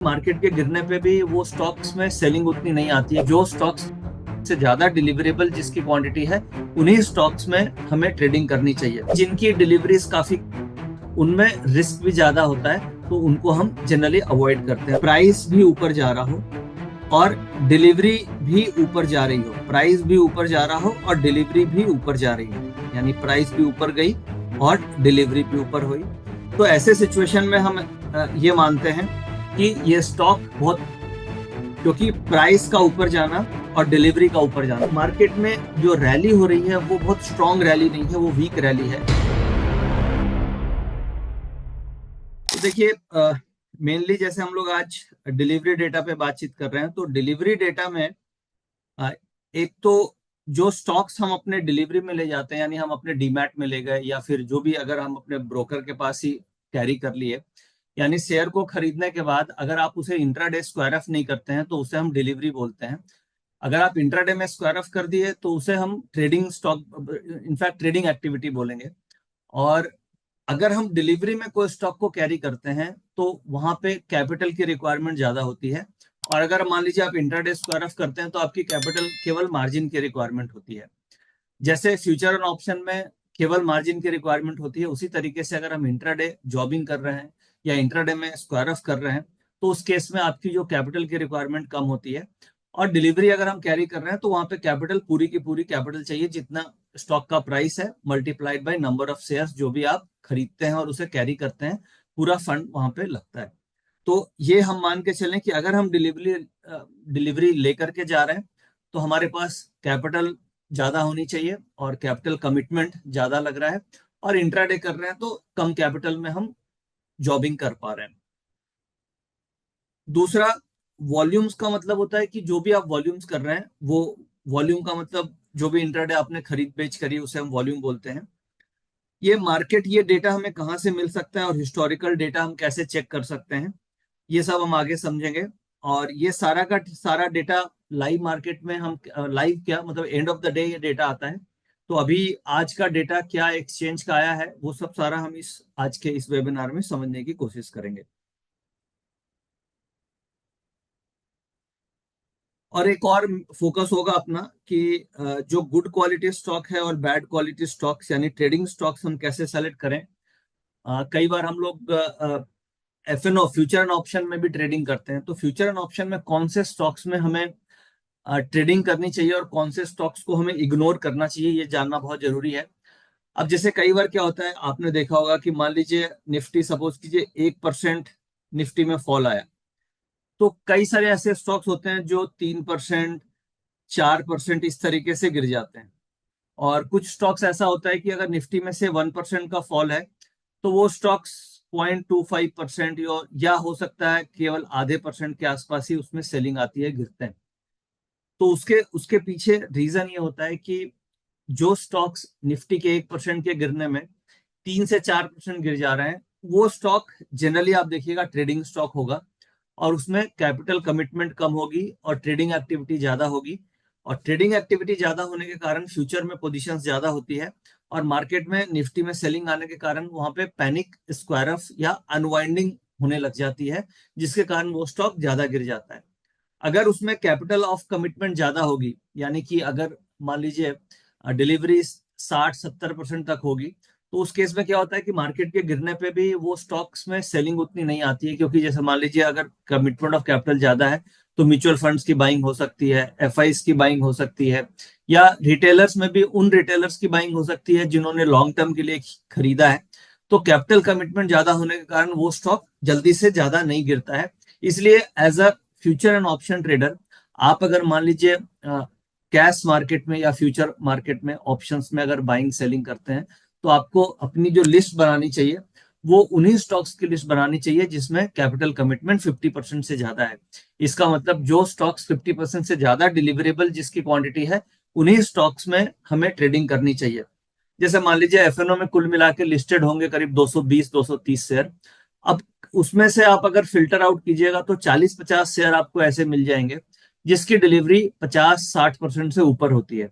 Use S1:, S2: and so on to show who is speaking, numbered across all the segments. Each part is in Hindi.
S1: मार्केट के गिरने पे भी वो स्टॉक्स में सेलिंग उतनी नहीं आती है। जो स्टॉक्स से ज्यादा डिलीवरेबल जिसकी क्वांटिटी है उन्हीं स्टॉक्स में हमें ट्रेडिंग करनी चाहिए। जिनकी डिलीवरीज काफी, उनमें रिस्क भी ज्यादा होता है, तो उनको हम जनरली अवॉइड करते हैं। प्राइस भी ऊपर जा रहा हो और डिलीवरी भी ऊपर जा रही हो, प्राइस भी ऊपर जा रहा हो और डिलीवरी भी ऊपर जा रही हो, यानी प्राइस भी ऊपर गई और डिलीवरी भी ऊपर हुई, तो ऐसे सिचुएशन में हम ये मानते हैं कि ये स्टॉक बहुत, क्योंकि प्राइस का ऊपर जाना और डिलीवरी का ऊपर जाना, मार्केट में जो रैली हो रही है वो बहुत स्ट्रॉन्ग रैली नहीं है, वो वीक रैली है। तो देखिए, मेनली जैसे हम लोग आज डिलीवरी डेटा पे बातचीत कर रहे हैं, तो डिलीवरी डेटा में एक तो जो स्टॉक्स हम अपने डिलीवरी में ले जाते हैं, यानी हम अपने डीमैट में ले गए या फिर जो भी, अगर हम अपने ब्रोकर के पास ही कैरी कर लिए, यानी शेयर को खरीदने के बाद अगर आप उसे इंट्राडे स्क्वायर ऑफ नहीं करते हैं तो उसे हम डिलीवरी बोलते हैं। अगर आप इंट्राडे में स्क्वायर ऑफ कर दिए तो उसे हम trading stock, in fact trading activity बोलेंगे। और अगर हम डिलीवरी में कोई स्टॉक को कैरी करते हैं तो वहां पे कैपिटल की रिक्वायरमेंट ज्यादा होती है, और अगर मान लीजिए आप इंट्राडे स्क्वायर ऑफ करते हैं तो आपकी कैपिटल केवल मार्जिन की रिक्वायरमेंट होती है। जैसे फ्यूचर और ऑप्शन में केवल मार्जिन की रिक्वायरमेंट होती है, उसी तरीके से अगर हम इंट्राडे जॉबिंग कर रहे हैं या इंट्राडे में स्क्वायर ऑफ कर रहे हैं तो उस केस में आपकी जो कैपिटल की रिक्वायरमेंट कम होती है। और डिलीवरी अगर हम कैरी कर रहे हैं तो वहां पे कैपिटल, पूरी की पूरी कैपिटल चाहिए, जितना स्टॉक का प्राइस है multiplied by number of shares जो भी आप खरीदते हैं और उसे कैरी करते हैं, पूरा फंड वहां पे लगता है। तो ये हम मान के चलें कि अगर हम डिलीवरी लेकर के जा रहे हैं तो हमारे पास कैपिटल ज्यादा होनी चाहिए और कैपिटल कमिटमेंट ज्यादा लग रहा है, और इंट्राडे कर रहे हैं तो कम कैपिटल में हम जॉबिंग कर पा रहे हैं। दूसरा, वॉल्यूम्स का मतलब होता है कि जो भी आप वॉल्यूम्स कर रहे हैं, वो वॉल्यूम का मतलब जो भी इंट्राडे आपने खरीद बेच करी उसे हम वॉल्यूम बोलते हैं। ये मार्केट, ये डेटा हमें कहाँ से मिल सकता है और हिस्टोरिकल डेटा हम कैसे चेक कर सकते हैं, ये सब हम आगे समझेंगे। और ये सारा का सारा डेटा लाइव मार्केट में हम, लाइव क्या मतलब, एंड ऑफ द डे ये डेटा आता है। तो अभी आज का डेटा क्या एक्सचेंज का आया है वो सब सारा हम इस आज के इस वेबिनार में समझने की कोशिश करेंगे। और एक और फोकस होगा अपना कि जो गुड क्वालिटी स्टॉक है और बैड क्वालिटी स्टॉक्स, यानी ट्रेडिंग स्टॉक्स हम कैसे सेलेक्ट करें। कई बार हम लोग एफएनओ, फ्यूचर एंड ऑप्शन में भी ट्रेडिंग करते हैं, तो फ्यूचर एंड ऑप्शन में कौन से स्टॉक्स में हमें ट्रेडिंग करनी चाहिए और कौन से स्टॉक्स को हमें इग्नोर करना चाहिए, ये जानना बहुत जरूरी है। अब जैसे कई बार क्या होता है, आपने देखा होगा कि मान लीजिए निफ्टी, सपोज कीजिए 1% निफ्टी में फॉल आया, तो कई सारे ऐसे स्टॉक्स होते हैं जो 3%, 4% इस तरीके से गिर जाते हैं। और कुछ स्टॉक्स ऐसा होता है कि अगर निफ्टी में से 1% का फॉल है तो वो स्टॉक्स 0.25% या हो सकता है केवल आधे परसेंट के आसपास ही उसमें सेलिंग आती है, गिरते हैं। तो उसके उसके पीछे रीजन ये होता है कि जो स्टॉक्स निफ्टी के 1% के गिरने में 3 से 4% गिर जा रहे हैं, वो स्टॉक जनरली आप देखिएगा ट्रेडिंग स्टॉक होगा, और उसमें कैपिटल कमिटमेंट कम होगी और ट्रेडिंग एक्टिविटी ज्यादा होगी। और ट्रेडिंग एक्टिविटी ज्यादा होने के कारण फ्यूचर में पोजीशन ज्यादा होती है, और मार्केट में निफ्टी में सेलिंग आने के कारण वहां पे पैनिक, स्क्वायर ऑफ या अनवाइंडिंग होने लग जाती है, जिसके कारण वो स्टॉक ज्यादा गिर जाता है। अगर उसमें कैपिटल ऑफ कमिटमेंट ज्यादा होगी, यानी कि अगर मान लीजिए डिलीवरी 60-70% तक होगी, तो उस केस में क्या होता है कि मार्केट के गिरने पे भी वो स्टॉक्स में सेलिंग उतनी नहीं आती है, क्योंकि जैसे मान लीजिए अगर कमिटमेंट ऑफ कैपिटल ज्यादा है तो म्यूचुअल फंड्स की बाइंग हो सकती है, एफआईस की बाइंग हो सकती है, या रिटेलर्स में भी उन रिटेलर्स की बाइंग हो सकती है जिन्होंने लॉन्ग टर्म के लिए खरीदा है। तो कैपिटल कमिटमेंट ज्यादा होने के कारण वो स्टॉक जल्दी से ज्यादा नहीं गिरता है। इसलिए as a future and option trader, आप अगर मान लीजिए कैश मार्केट में या फ्यूचर मार्केट में ऑप्शंस में अगर बाइंग सेलिंग करते हैं, तो आपको अपनी जो लिस्ट बनानी चाहिए वो उन्हीं स्टॉक्स की लिस्ट बनानी चाहिए जिसमें कैपिटल कमिटमेंट 50% से ज्यादा है। इसका मतलब जो स्टॉक्स 50% से ज्यादा डिलीवरेबल जिसकी क्वांटिटी है, उन्हीं स्टॉक्स में हमें ट्रेडिंग करनी चाहिए। जैसे मान लीजिए एफएनओ में कुल मिला के लिस्टेड होंगे करीब 220-230 शेयर। अब उसमें से आप अगर फिल्टर आउट कीजिएगा तो 40-50 शेयर आपको ऐसे मिल जाएंगे जिसकी डिलीवरी 50-60% से ऊपर होती है।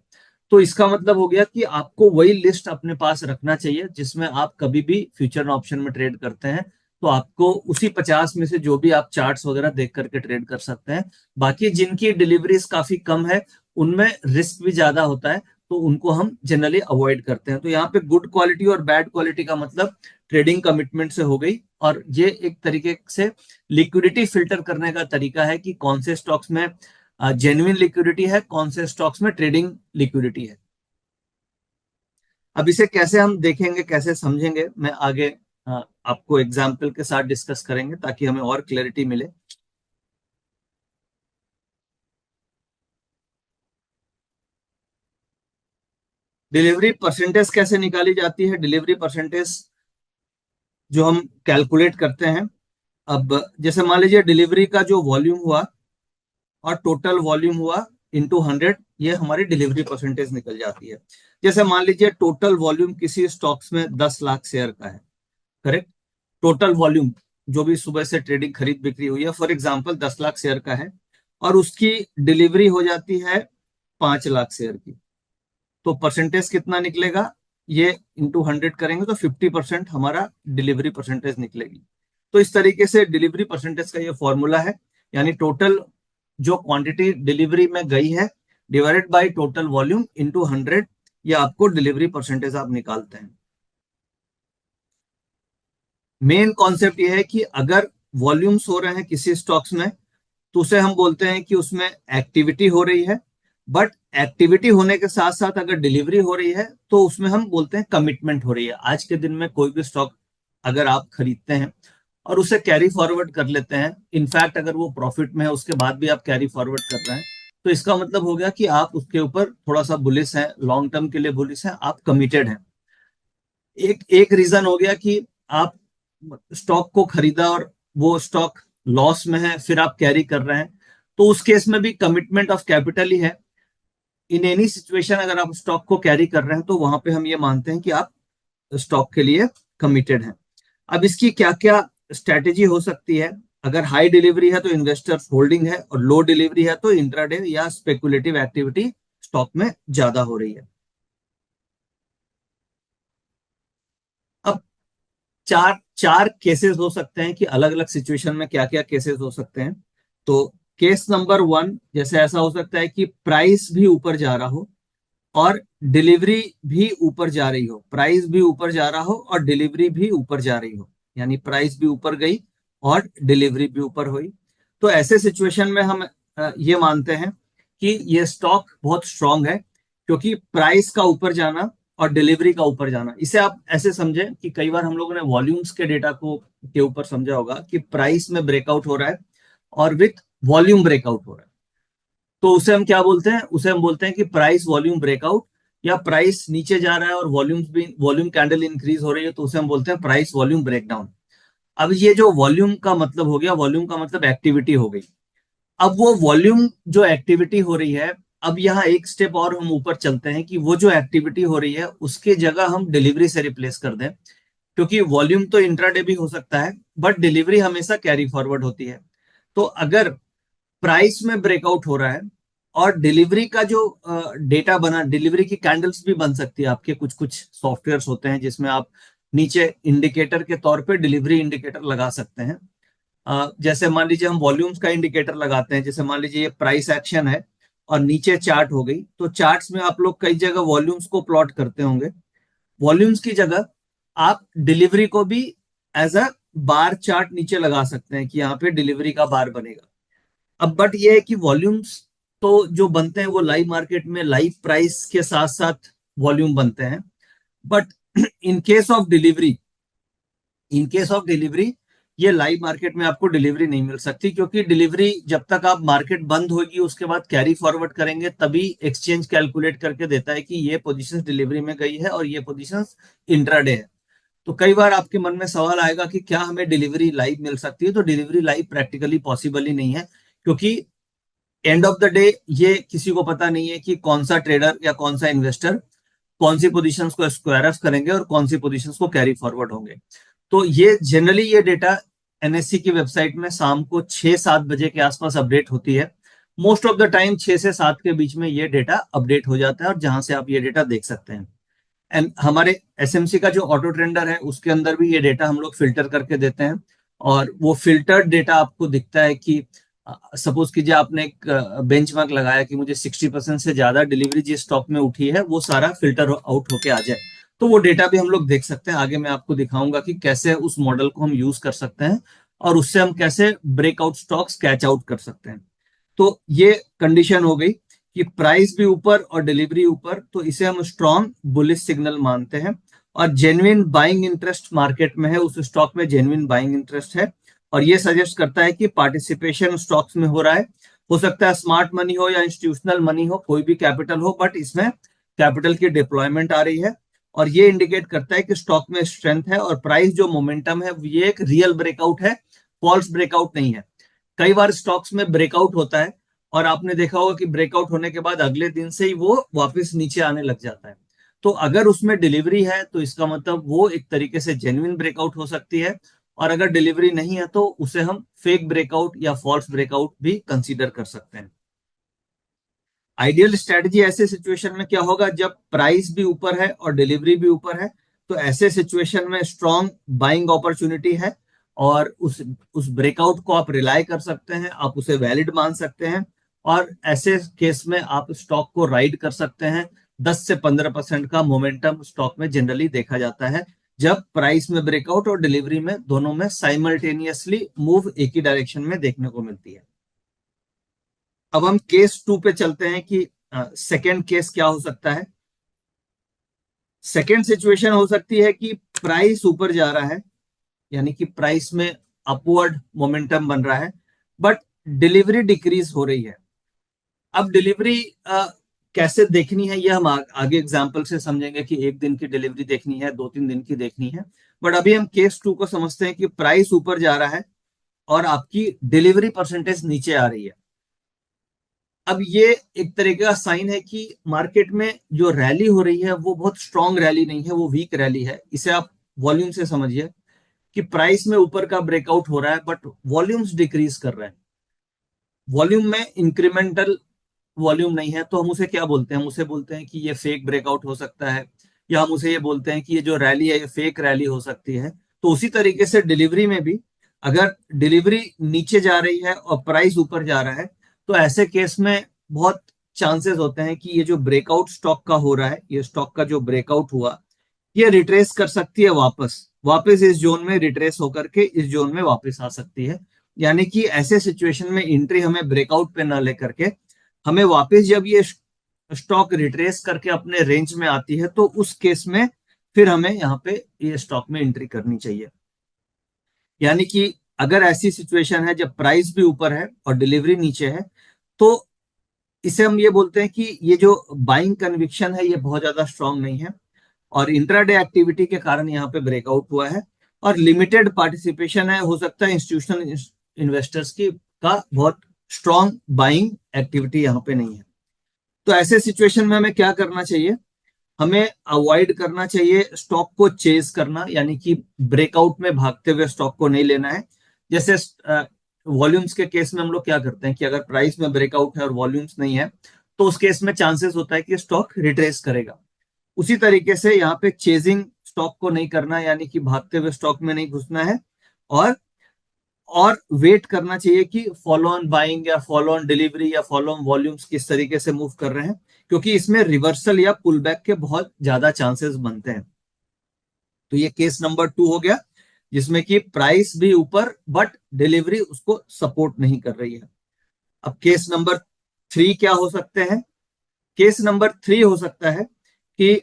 S1: तो इसका मतलब हो गया कि आपको वही लिस्ट अपने पास रखना चाहिए जिसमें आप कभी भी फ्यूचर ऑप्शन में ट्रेड करते हैं, तो आपको उसी 50 में से जो भी आप चार्ट्स वगैरह देख करके ट्रेड कर सकते हैं। बाकी जिनकी डिलीवरीज काफी कम है, उनमें रिस्क भी ज्यादा होता है, तो उनको हम जनरली अवॉइड करते हैं। तो यहाँ पे गुड क्वालिटी और बैड क्वालिटी का मतलब ट्रेडिंग कमिटमेंट से हो गई, और ये एक तरीके से लिक्विडिटी फिल्टर करने का तरीका है कि कौन से स्टॉक्स में जेन्युइन लिक्विडिटी है, कौन से स्टॉक्स में ट्रेडिंग लिक्विडिटी है। अब इसे कैसे हम देखेंगे, कैसे समझेंगे, मैं आगे आपको एग्जाम्पल के साथ डिस्कस करेंगे ताकि हमें और क्लैरिटी मिले। डिलीवरी परसेंटेज कैसे निकाली जाती है? डिलीवरी परसेंटेज जो हम कैलकुलेट करते हैं, अब जैसे मान लीजिए डिलीवरी का जो वॉल्यूम हुआ और टोटल वॉल्यूम हुआ इंटू 100, ये हमारी डिलीवरी परसेंटेज निकल जाती है। जैसे मान लीजिए टोटल वॉल्यूम किसी स्टॉक्स में 10 लाख शेयर का है, करेक्ट। टोटल वॉल्यूम जो भी सुबह से ट्रेडिंग खरीद बिक्री हुई है, फॉर एग्जांपल 10 लाख शेयर का है, और उसकी डिलीवरी हो जाती है 5 लाख शेयर की, तो परसेंटेज कितना निकलेगा? ये इंटू 100 करेंगे तो 50% हमारा डिलीवरी परसेंटेज निकलेगी। तो इस तरीके से डिलीवरी परसेंटेज का ये फॉर्मूला है, यानी टोटल जो क्वांटिटी डिलीवरी में गई है divided by total volume into 100, ये आपको डिलीवरी परसेंटेज आप निकालते हैं। मेन कॉन्सेप्ट ये है कि अगर वॉल्यूम्स हो रहे हैं किसी स्टॉक्स में, तो उसे हम बोलते हैं कि उसमें एक्टिविटी हो रही है। बट एक्टिविटी होने के साथ साथ अगर डिलीवरी हो रही है तो उसमें हम बोलते हैं कमिटमेंट हो रही है। आज के दिन में कोई भी स्टॉक अगर आप खरीदते हैं और उसे कैरी फॉरवर्ड कर लेते हैं, इनफैक्ट अगर वो प्रॉफिट में है उसके बाद भी आप कैरी फॉरवर्ड कर रहे हैं, तो इसका मतलब हो गया कि आप उसके ऊपर थोड़ा सा बुलिश हैं, लॉन्ग टर्म के लिए बुलिश हैं, आप कमिटेड हैं। एक एक रीजन हो गया कि आप स्टॉक को खरीदा और वो स्टॉक लॉस में है, फिर आप कैरी कर रहे हैं, तो उस केस में भी कमिटमेंट ऑफ कैपिटल ही है। इन एनी सिचुएशन अगर आप स्टॉक को कैरी कर रहे हैं तो वहां पे हम ये मानते हैं कि आप स्टॉक के लिए कमिटेड हैं। अब इसकी क्या क्या स्ट्रेटेजी हो सकती है? अगर हाई डिलीवरी है तो इन्वेस्टर होल्डिंग है, और लो डिलीवरी है तो इंट्राडे या स्पेकुलेटिव एक्टिविटी स्टॉक में ज्यादा हो रही है। अब चार चार केसेस हो सकते हैं कि अलग अलग सिचुएशन में क्या क्या केसेस हो सकते हैं। तो केस नंबर 1, जैसे ऐसा हो सकता है कि प्राइस भी ऊपर जा रहा हो और डिलीवरी भी ऊपर जा रही हो, प्राइस भी ऊपर जा रहा हो और डिलीवरी भी ऊपर जा रही हो, यानी प्राइस भी ऊपर गई और डिलीवरी भी ऊपर हुई। तो ऐसे सिचुएशन में हम ये मानते हैं कि ये स्टॉक बहुत स्ट्रांग है, क्योंकि प्राइस का ऊपर जाना और डिलीवरी का ऊपर जाना, इसे आप ऐसे समझें कि कई बार हम लोगों ने वॉल्यूम्स के डेटा को के ऊपर समझा होगा कि प्राइस में ब्रेकआउट हो रहा है और विथ वॉल्यूम ब्रेकआउट हो रहा है, तो उसे हम क्या बोलते हैं? उसे हम बोलते हैं कि प्राइस वॉल्यूम ब्रेकआउट, या प्राइस नीचे जा रहा है और वॉल्यूम कैंडल इंक्रीज हो रही है, तो उसे हम बोलते हैं प्राइस वॉल्यूम ब्रेकडाउन। अब ये जो वॉल्यूम का मतलब हो गया, वॉल्यूम का मतलब एक्टिविटी हो गई। अब वो वॉल्यूम जो एक्टिविटी हो रही है, अब यहाँ एक स्टेप और हम ऊपर चलते हैं कि वो जो एक्टिविटी हो रही है उसके जगह हम डिलीवरी से रिप्लेस कर दें, क्योंकि वॉल्यूम तो इंट्राडे भी हो सकता है बट डिलीवरी हमेशा कैरी फॉरवर्ड होती है। तो अगर प्राइस में ब्रेकआउट हो रहा है और डिलीवरी का जो डेटा बना, डिलीवरी की कैंडल्स भी बन सकती है, आपके कुछ कुछ सॉफ्टवेयर होते हैं जिसमें आप नीचे इंडिकेटर के तौर पे डिलीवरी इंडिकेटर लगा सकते हैं। जैसे मान लीजिए हम वॉल्यूम्स का इंडिकेटर लगाते हैं, जैसे मान लीजिए ये प्राइस एक्शन है और नीचे चार्ट हो गई, तो चार्ट्स में आप लोग कई जगह वॉल्यूम्स को प्लॉट करते होंगे। वॉल्यूम्स की जगह आप डिलीवरी को भी एज अ बार चार्ट नीचे लगा सकते हैं कि यहाँ पे डिलीवरी का बार बनेगा। अब बट ये है कि वॉल्यूम्स तो जो बनते हैं वो लाइव मार्केट में लाइव प्राइस के साथ साथ वॉल्यूम बनते हैं। But in case of delivery, in case of delivery ये लाइव मार्केट में आपको डिलीवरी नहीं मिल सकती, क्योंकि डिलीवरी जब तक आप मार्केट बंद होगी उसके बाद कैरी फॉरवर्ड करेंगे तभी एक्सचेंज कैलकुलेट करके देता है कि ये पोजीशंस डिलीवरी में गई है और ये पोजीशंस इंट्राडे है। तो कई बार आपके मन में सवाल आएगा कि क्या हमें डिलीवरी लाइव मिल सकती है? तो डिलीवरी लाइव प्रैक्टिकली पॉसिबल ही नहीं है, क्योंकि एंड ऑफ द डे ये किसी को पता नहीं है कि कौन सा ट्रेडर या कौन सा इन्वेस्टर कौन सी पोजीशंस को स्क्वायर ऑफ करेंगे और कौन सी पोजीशंस को कैरी फॉरवर्ड होंगे। तो ये जनरली ये डेटा एनएससी की वेबसाइट में शाम को 6-7 बजे के आसपास अपडेट होती है। मोस्ट ऑफ द टाइम 6 से 7 के बीच में ये डेटा अपडेट हो जाता है और जहां से आप ये डेटा देख सकते हैं। एंड हमारे एसएमसी का जो ऑटो ट्रेंडर है उसके अंदर भी ये डेटा हम लोग फिल्टर करके देते हैं, और वो फिल्टर्ड डेटा आपको दिखता है कि सपोज कीजिए आपने एक बेंचमार्क लगाया कि मुझे 60% से ज्यादा डिलीवरी जिस स्टॉक में उठी है वो सारा फिल्टर आउट होके आ जाए, तो वो डेटा भी हम लोग देख सकते हैं। आगे मैं आपको दिखाऊंगा कि कैसे उस मॉडल को हम यूज कर सकते हैं और उससे हम कैसे ब्रेकआउट स्टॉक्स कैच आउट कर सकते हैं। तो ये कंडीशन हो गई कि प्राइस भी ऊपर और डिलीवरी ऊपर, तो इसे हम स्ट्रॉन्ग बुलिश सिग्नल मानते हैं। और जेन्युइन बाइंग इंटरेस्ट मार्केट में है, उस स्टॉक में जेन्युइन बाइंग इंटरेस्ट है, और ये सजेस्ट करता है कि पार्टिसिपेशन स्टॉक्स में हो रहा है। हो सकता है स्मार्ट मनी हो या इंस्टीट्यूशनल मनी हो, कोई भी कैपिटल हो, बट इसमें कैपिटल की डिप्लॉयमेंट आ रही है, और ये इंडिकेट करता है कि स्टॉक में स्ट्रेंथ है और प्राइस जो मोमेंटम है ये एक रियल ब्रेकआउट है, फॉल्स ब्रेकआउट नहीं है। कई बार स्टॉक्स में ब्रेकआउट होता है और आपने देखा होगा कि ब्रेकआउट होने के बाद अगले दिन से ही वो वापस नीचे आने लग जाता है। तो अगर उसमें डिलीवरी है तो इसका मतलब वो एक तरीके से जेन्युइन ब्रेकआउट हो सकती है, और अगर डिलीवरी नहीं है तो उसे हम फेक ब्रेकआउट या फॉल्स ब्रेकआउट भी कंसीडर कर सकते हैं। आइडियल स्ट्रेटजी ऐसे सिचुएशन में क्या होगा, जब प्राइस भी ऊपर है और डिलीवरी भी ऊपर है, तो ऐसे सिचुएशन में स्ट्रॉन्ग बाइंग अपॉर्चुनिटी है, और उस ब्रेकआउट को आप रिलाई कर सकते हैं, आप उसे वैलिड मान सकते हैं, और ऐसे केस में आप स्टॉक को राइड कर सकते हैं। 10 से 15% का मोमेंटम स्टॉक में जनरली देखा जाता है जब प्राइस में ब्रेकआउट और डिलीवरी में दोनों में साइमल्टेनियसली मूव एक ही डायरेक्शन में देखने को मिलती है। अब हम केस 2 पे चलते हैं कि सेकेंड केस क्या हो सकता है। सेकेंड सिचुएशन हो सकती है कि प्राइस ऊपर जा रहा है, यानी कि प्राइस में अपवर्ड मोमेंटम बन रहा है, बट डिलीवरी डिक्रीज हो रही है। अब डिलीवरी कैसे देखनी है ये हम आगे एग्जांपल से समझेंगे कि एक दिन की डिलीवरी देखनी है, 2-3 दिन की देखनी है। बट अभी हम केस 2 को समझते हैं कि प्राइस ऊपर जा रहा है और आपकी डिलीवरी परसेंटेज नीचे आ रही है। अब ये एक तरीके का साइन है कि मार्केट में जो रैली हो रही है वो बहुत स्ट्रांग रैली नहीं है, वो वीक रैली है। इसे आप वॉल्यूम से समझिए कि प्राइस में ऊपर का ब्रेकआउट हो रहा है बट वॉल्यूम्स डिक्रीज कर रहे हैं। वॉल्यूम में इंक्रीमेंटल वॉल्यूम नहीं है, तो हम उसे क्या बोलते हैं, हम उसे बोलते हैं कि ये फेक ब्रेकआउट हो सकता है, या हम उसे ये बोलते हैं कि ये जो रैली है ये फेक रैली हो सकती है। तो उसी तरीके से डिलीवरी में भी अगर डिलीवरी नीचे जा रही है और प्राइस ऊपर जा रहा है, तो ऐसे केस में बहुत चांसेस होते हैं कि ये जो ब्रेकआउट स्टॉक का हो रहा है, ये स्टॉक का जो ब्रेकआउट हुआ, ये रिट्रेस कर सकती है, वापस वापस इस जोन में रिट्रेस होकर के इस जोन में वापस आ सकती है। यानी कि ऐसे सिचुएशन में एंट्री हमें ब्रेकआउट पे ना लेकर के, हमें वापस जब ये स्टॉक रिट्रेस करके अपने रेंज में आती है तो उस केस में फिर हमें यहाँ पे ये स्टॉक में एंट्री करनी चाहिए। यानी कि अगर ऐसी सिचुएशन है जब प्राइस भी ऊपर है और डिलीवरी नीचे है, तो इसे हम ये बोलते हैं कि ये जो बाइंग कन्विक्शन है ये बहुत ज्यादा स्ट्रांग नहीं है, और इंट्राडे एक्टिविटी के कारण यहाँ पे ब्रेकआउट हुआ है, और लिमिटेड पार्टिसिपेशन है, हो सकता है इंस्टीट्यूशनल इन्वेस्टर्स की का बहुत स्ट्रांग बाइंग एक्टिविटी यहाँ पे नहीं है। तो ऐसे सिचुएशन में हमें क्या करना चाहिए, हमें अवॉइड करना चाहिए स्टॉक को चेज करना, यानी कि ब्रेकआउट में भागते हुए स्टॉक को नहीं लेना है। जैसे वॉल्यूम्स के केस में हम लोग क्या करते हैं कि अगर प्राइस में ब्रेकआउट है और वॉल्यूम्स नहीं है, तो उस केस में चांसेस होता है कि स्टॉक रिट्रेस करेगा। उसी तरीके से यहाँ पे चेजिंग स्टॉक को नहीं करना, यानी कि भागते हुए स्टॉक में नहीं घुसना है, और वेट करना चाहिए कि फॉलो ऑन बाइंग या फॉलो ऑन डिलीवरी या फॉलो ऑन वॉल्यूम्स किस तरीके से मूव कर रहे हैं, क्योंकि इसमें रिवर्सल या पुल बैक के बहुत ज्यादा चांसेस बनते हैं। तो ये केस नंबर 2 हो गया, जिसमें कि प्राइस भी ऊपर बट डिलीवरी उसको सपोर्ट नहीं कर रही है। अब केस नंबर 3 क्या हो सकते हैं, केस नंबर 3 हो सकता है कि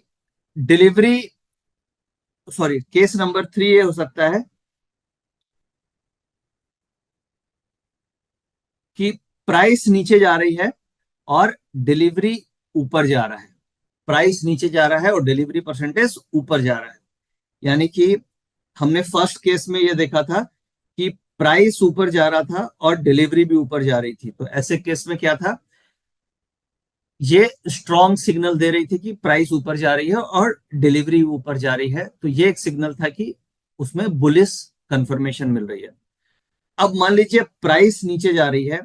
S1: डिलीवरी सॉरी केस नंबर 3 ये हो सकता है कि प्राइस नीचे जा रही है और डिलीवरी ऊपर जा रहा है। प्राइस नीचे जा रहा है और डिलीवरी परसेंटेज ऊपर जा रहा है। यानी कि हमने फर्स्ट केस में ये देखा था कि प्राइस ऊपर जा रहा था और डिलीवरी भी ऊपर जा रही थी, तो ऐसे केस में क्या था, ये स्ट्रॉन्ग सिग्नल दे रही थी कि प्राइस ऊपर जा रही है और डिलीवरी ऊपर जा रही है, तो ये एक सिग्नल था कि उसमें बुलिश कंफर्मेशन मिल रही है। अब मान लीजिए प्राइस नीचे जा रही है,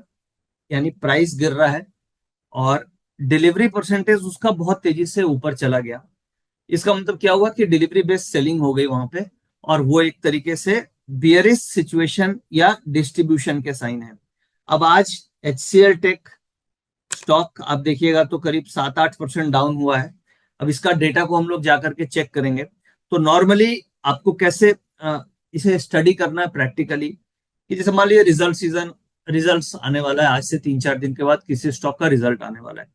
S1: यानी प्राइस गिर रहा है और डिलीवरी परसेंटेज उसका बहुत तेजी से ऊपर चला गया, इसका मतलब क्या हुआ कि डिलीवरी बेस्ड सेलिंग हो गई वहां पे, और वो एक तरीके से बियरिश सिचुएशन या डिस्ट्रीब्यूशन के साइन है। अब आज HCL टेक स्टॉक आप देखिएगा तो करीब 7-8% डाउन हुआ है। अब इसका डेटा को हम लोग जाकर के चेक करेंगे। तो नॉर्मली आपको कैसे इसे स्टडी करना है प्रैक्टिकली, कि जैसे मान लीजिए रिजल्ट्स आने वाला है, आज से 3-4 दिन के बाद किसी स्टॉक का रिजल्ट आने वाला है।